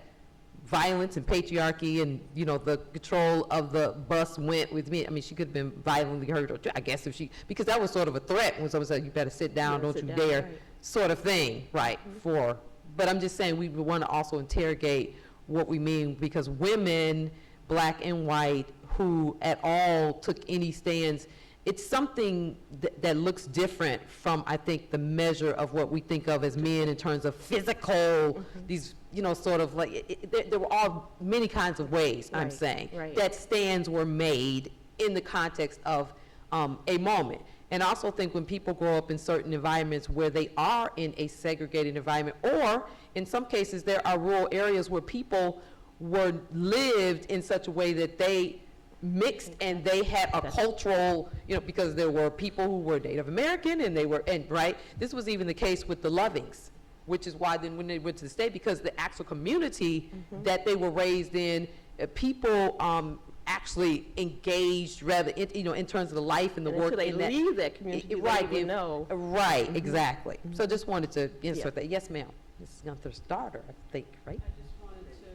violence and patriarchy and, the control of the bus went with me, I mean, she could have been violently hurt, or I guess because that was sort of a threat when someone said, you better sit down, don't you dare, right. sort of thing, right, but I'm just saying we want to also interrogate what we mean, because women, black and white, who at all took any stands, it's something that looks different from, I think, the measure of what we think of as men in terms of physical, these, sort of like, there were all many kinds of ways, I'm saying, that stands were made in the context of a moment. And I also think when people grow up in certain environments where they are in a segregated environment, or in some cases there are rural areas where people lived in such a way that they mixed and they had a cultural, because there were people who were Native American and this was even the case with the Lovings, which is why then when they went to the state, because the actual community that they were raised in, people actually engaged rather in terms of the life and the work. Until they leave that community, they know. Right, exactly. So just wanted to insert that. Yes, ma'am. Mrs. Gunther's daughter, I think, right? I just wanted to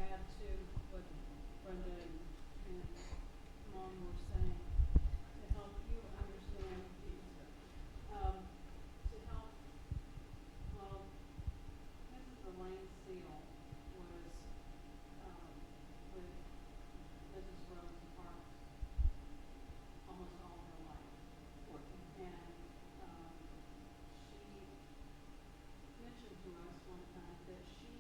add to what Brenda and Mom were saying, to help you understand these, to help, well, Mrs. Elaine Seal was with Mrs. Rosa Parks almost all her life. And she mentioned to us one time that she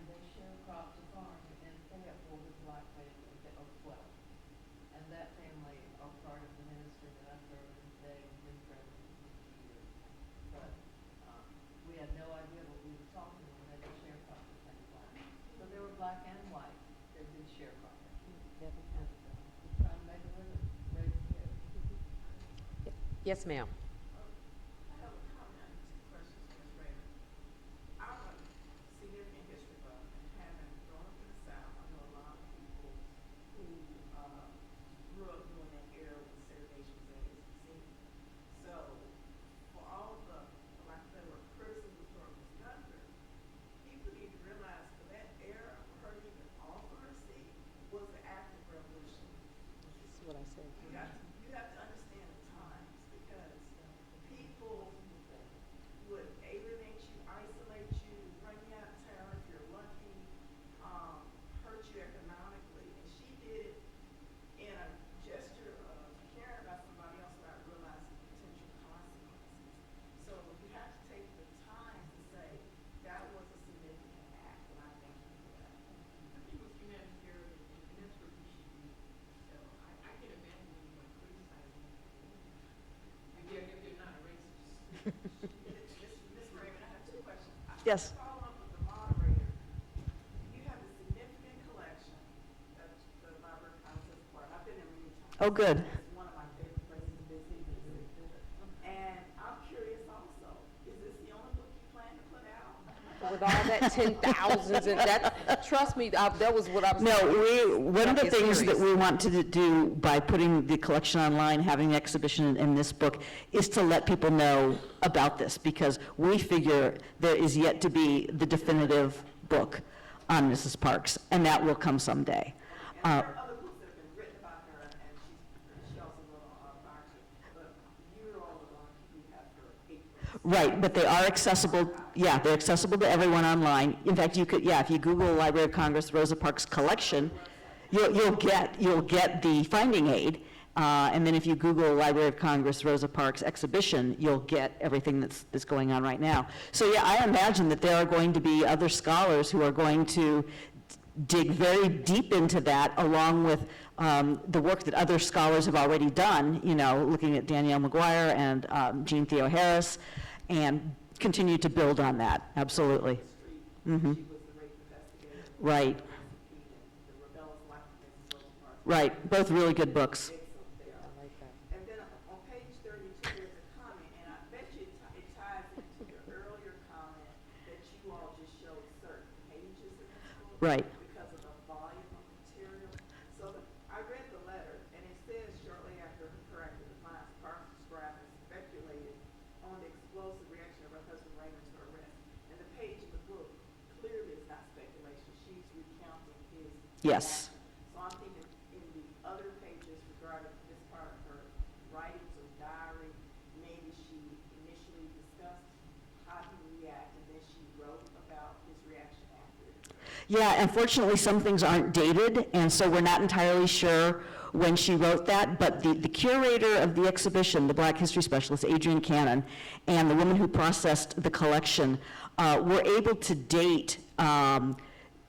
they sharecropped a farm in Fayetteville with a black family of 12. And that family are part of the ministry that I serve in today and been present for 50 years. But we had no idea what we were talking when they were sharecropped at the same time. So they were black and white that did sharecropping. And we're trying to make a living, raise kids. Yes, ma'am. I have a comment, two questions, Ms. Rayburn. I'm a significant history buff, and having grown up in the South, I know a lot of people who grew up during that era when segregation was at its peak. So, for all the, for lack of a better word, criticism toward Ms. Gunter, people need to realize for that era, for her to even offer her seat, was the active revolution. This is what I said. You have to understand the times, because people would alienate you, isolate you, run you out of town if you're lucky, hurt you economically, and she did it in a gesture of caring about somebody else without realizing the potential consequences. So you have to take the time to say that was a significant act, and I thank you for that. I think it was humanitarian, and that's what we should do. So I can imagine anyone criticizing you. If you're not a racist. Ms. Raymond, I have two questions. Yes. Follow up with the moderator. You have a significant collection that the Library of Congress has acquired. I've been there many times. Oh, good. It's one of my favorite places to visit. And I'm curious also, is this the only book you plan to put out? With all that 10,000s and that, trust me, that was what I was. No, one of the It's things that serious. we want to do by putting the collection online, having the exhibition in this book, is to let people know about this, because we figure there is yet to be the definitive book on Mrs. Parks, and that will come someday. And there are other books that have been written about her, and she also wrote an autobiography. But you're all the one who have her 8 books. Right, but they are accessible, yeah, they're accessible to everyone online. In fact, you could, yeah, if you Google Library of Congress Rosa Parks collection, you'll get the finding aid, and then if you Google Library of Congress Rosa Parks exhibition, you'll get everything that's going on right now. So yeah, I imagine that there are going to be other scholars who are going to dig very deep into that, along with the work that other scholars have already done, you know, looking at Danielle McGuire and Jean Theo Harris, and continue to build on that, absolutely. Mm-hmm. She was the rape investigator. Right, The rebellious life of Mrs. Rosa Parks. right, both really good books. Excellent there. I like that. And then on page 32, there's a comment, and I bet you it ties into your earlier comment that you all just showed certain pages in this book. Right. Because of the volume of material. So I read the letter, and it says shortly after her active defiance, Parks described and speculated on the explosive reaction of her husband Raymond to her arrest. And the page in the book clearly is not speculation. She's recounting his Yes. reaction. So I'm thinking in the other pages regarding this part of her writings or diary, maybe she initially discussed how he reacted, and then she wrote about his reaction after it. Yeah, unfortunately, some things aren't dated, and so we're not entirely sure when she wrote that, but the curator of the exhibition, the Black History Specialist, Adrienne Cannon, and the woman who processed the collection were able to date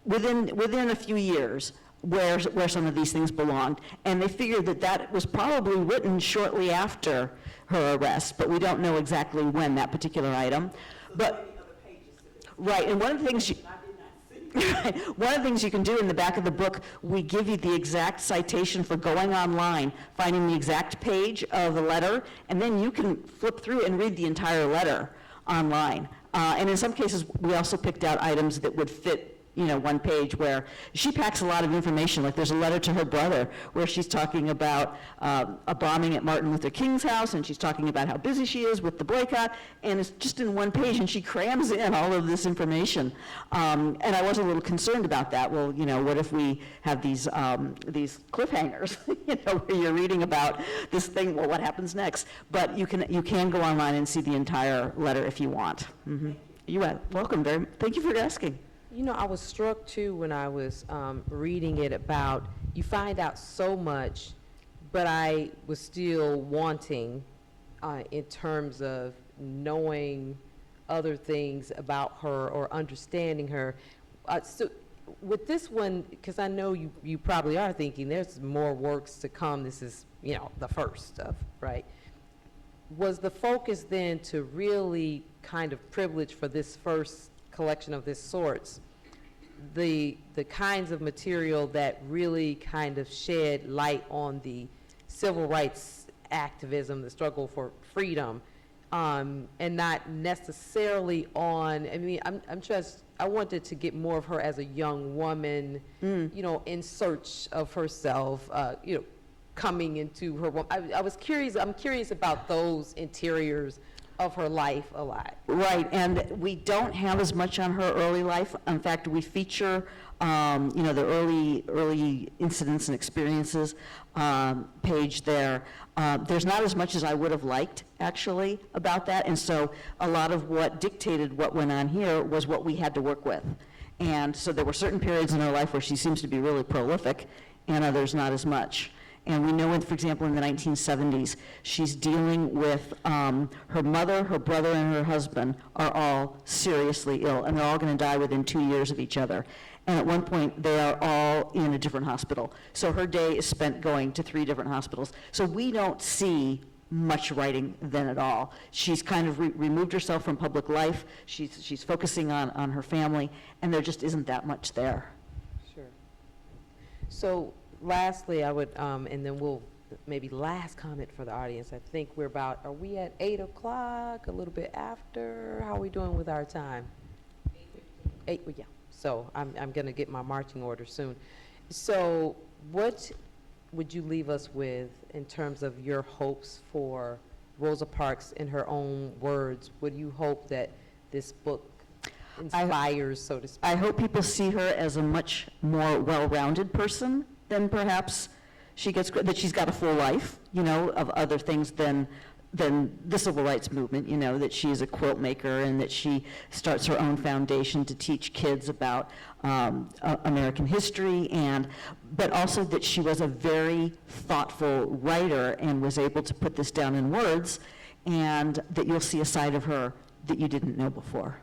within a few years where some of these things belonged, and they figured that was probably written shortly after her arrest, but we don't know exactly when that particular item. So But, there may be other pages to this. right, and one of the things I did not see. one of the things you can do in the back of the book, we give you the exact citation for going online, finding the exact page of the letter, and then you can flip through and read the entire letter online. And in some cases, we also picked out items that would fit, you know, one page, where she packs a lot of information. Like there's a letter to her brother where she's talking about a bombing at Martin Luther King's house, and she's talking about how busy she is with the boycott, and it's just in one page, and she crams in all of this information. And I was a little concerned about that. Well, you know, what if we have these cliffhangers, you know, where you're reading about this thing, well, what happens next? But you can go online and see the entire letter if you want. Mm-hmm. You are welcome. Thank you for asking. You know, I was struck too when I was reading it about, you find out so much, but I was still wanting in terms of knowing other things about her or understanding her. So with this one, because I know you probably are thinking there's more works to come. This is, you know, the first of, right? Was the focus then to really kind of privilege for this first collection of this sorts, the kinds of material that really kind of shed light on the civil rights activism, the struggle for freedom, and not necessarily on, I mean, I wanted to get more of her as a young woman, you know, in search of herself, you know, coming into her, I'm curious about those interiors of her life a lot. Right, and we don't have as much on her early life. In fact, we feature, you know, the early incidents and experiences page there. There's not as much as I would have liked, actually, about that, and so a lot of what dictated what went on here was what we had to work with. And so there were certain periods in her life where she seems to be really prolific, and others not as much. And we know, for example, in the 1970s, she's dealing with her mother, her brother, and her husband are all seriously ill, and they're all going to die within 2 years of each other. And at one point, they are all in a different hospital. So her day is spent going to 3 different hospitals. So we don't see much writing then at all. She's kind of removed herself from public life. She's focusing on her family, and there just isn't that much there. Sure. So lastly, I would, and then we'll, maybe last comment for the audience. I think we're about, are we at 8 o'clock, a little bit after? How are we doing with our time? 8, yeah. So I'm going to get my marching order soon. So what would you leave us with in terms of your hopes for Rosa Parks in her own words? What do you hope that this book inspires, so to speak? I hope people see her as a much more well-rounded person than perhaps she gets, that she's got a full life, you know, of other things than the civil rights movement, you know, that she's a quilt maker and that she starts her own foundation to teach kids about American history, but also that she was a very thoughtful writer and was able to put this down in words, and that you'll see a side of her that you didn't know before.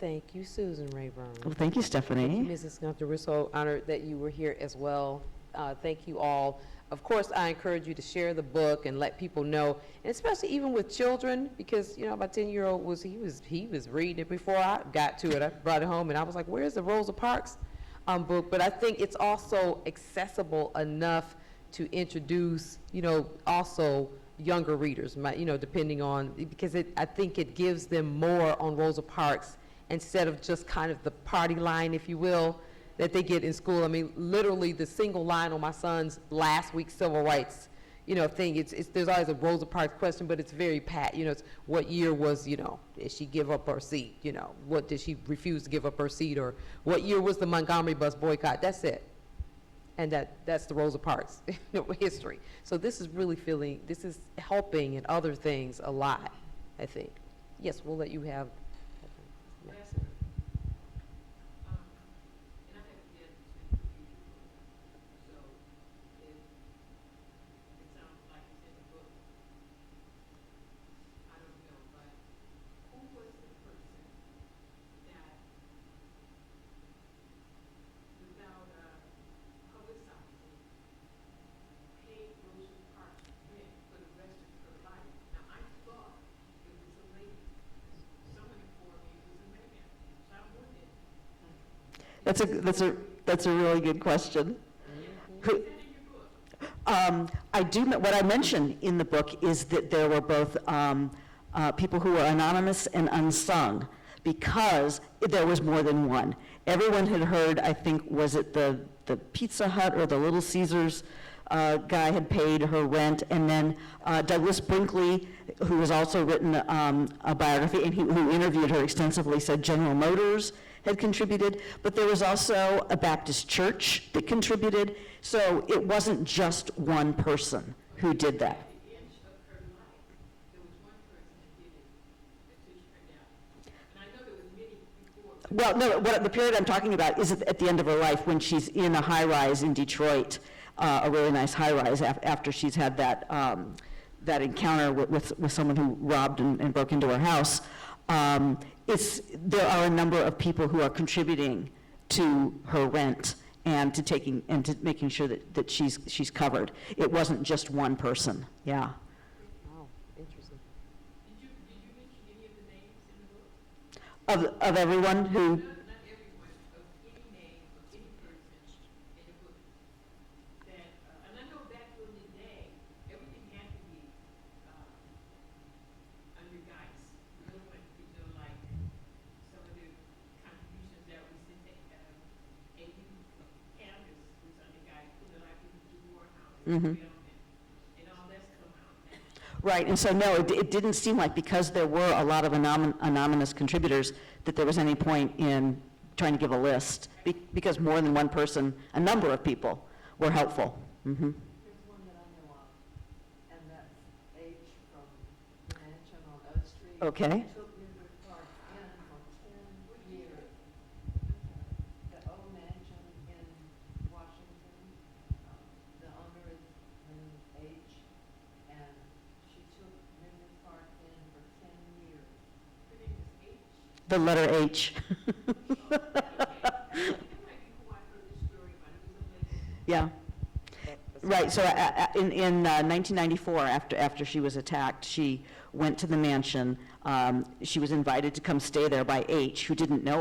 Thank you, Susan Reyburn. Well, thank you, Stephanie. Thank you, Mrs. Gunter. We're so honored that you were here as well. Thank you all. Of course, I encourage you to share the book and let people know, and especially even with children, because, you know, my 10-year-old he was reading it before I got to it. I brought it home, and I was like, where's the Rosa Parks book? But I think it's also accessible enough to introduce, you know, also younger readers, you know, depending on, because I think it gives them more on Rosa Parks instead of just kind of the party line, if you will, that they get in school. I mean, literally the single line on my son's last week's civil rights, you know, thing, there's always a Rosa Parks question, but it's very pat, you know, it's what year was, you know, did she give up her seat, you know, what did she refuse to give up her seat, or what year was the Montgomery Bus Boycott, that's it. And that's the Rosa Parks history. So this is really this is helping in other things a lot, I think. Yes, we'll let you have. Next. That's a really good question. What I mentioned in the book is that there were both people who were anonymous and unsung, because there was more than one. Everyone had heard, I think, was it the Pizza Hut or the Little Caesars guy had paid her rent, and then Douglas Brinkley, who has also written a biography and who interviewed her extensively, said General Motors had contributed, but there was also a Baptist church that contributed, so it wasn't just one person who did that. Well, no, the period I'm talking about is at the end of her life, when she's in a high-rise in Detroit, a really nice high-rise, after she's had that encounter with someone who robbed and broke into her house. There are a number of people who are contributing to her rent and to making sure that she's covered. It wasn't just one person, yeah. Oh, interesting. Did you mention any of the names in the book? Of everyone who, Not everyone, of any name of any person in the book that, and I know back during the day, everything had to be, under guise. You don't want to feel like some of the contributions that we sent to, AU campus was under guise, put it like we do Morehouse, Mhm. and all that's come out now. right, and so no, it didn't seem like, because there were a lot of anonymous contributors, that there was any point in trying to give a list, because more than one person, a number of people were helpful. Mhm. There's one that I know of, and that's H from the mansion on O Street. Okay. Took River Park in for 10 years. The O Mansion in Washington, the owner is named H, and she took River Park in for 10 years. Her name is H. The letter H. Yeah. Right, so in 1994, after she was attacked, she went to the mansion. She was invited to come stay there by H, who didn't know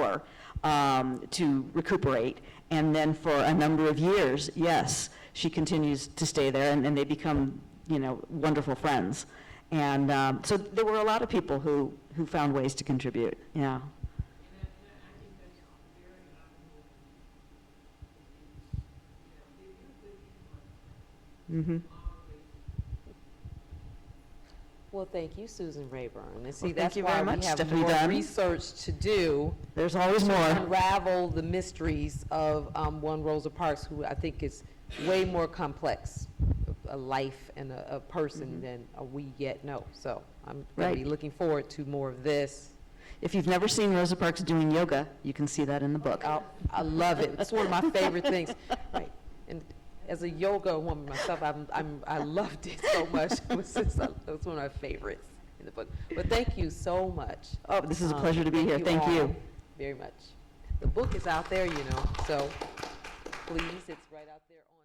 her, to recuperate. And then for a number of years, yes, she continues to stay there, and they become, wonderful friends. And so there were a lot of people who found ways to contribute, yeah. Mm-hmm. Well, thank you, Susan Reyburn. And see, Well, thank that's you why very we much, have Stephanie more Dunn. research to do There's always to more. unravel the mysteries of one Rosa Parks, who I think is way more complex, a life and a person than we yet know. So I'm going to be Right. looking forward to more of this. If you've never seen Rosa Parks doing yoga, you can see that in the book. I love it. It's one of my favorite things. Right. And as a yoga woman myself, I loved it so much. It was one of my favorites in the book. But thank you so much. Oh, this is a pleasure to be here. Thank all you. very much. The book is out there, so please, it's right out there on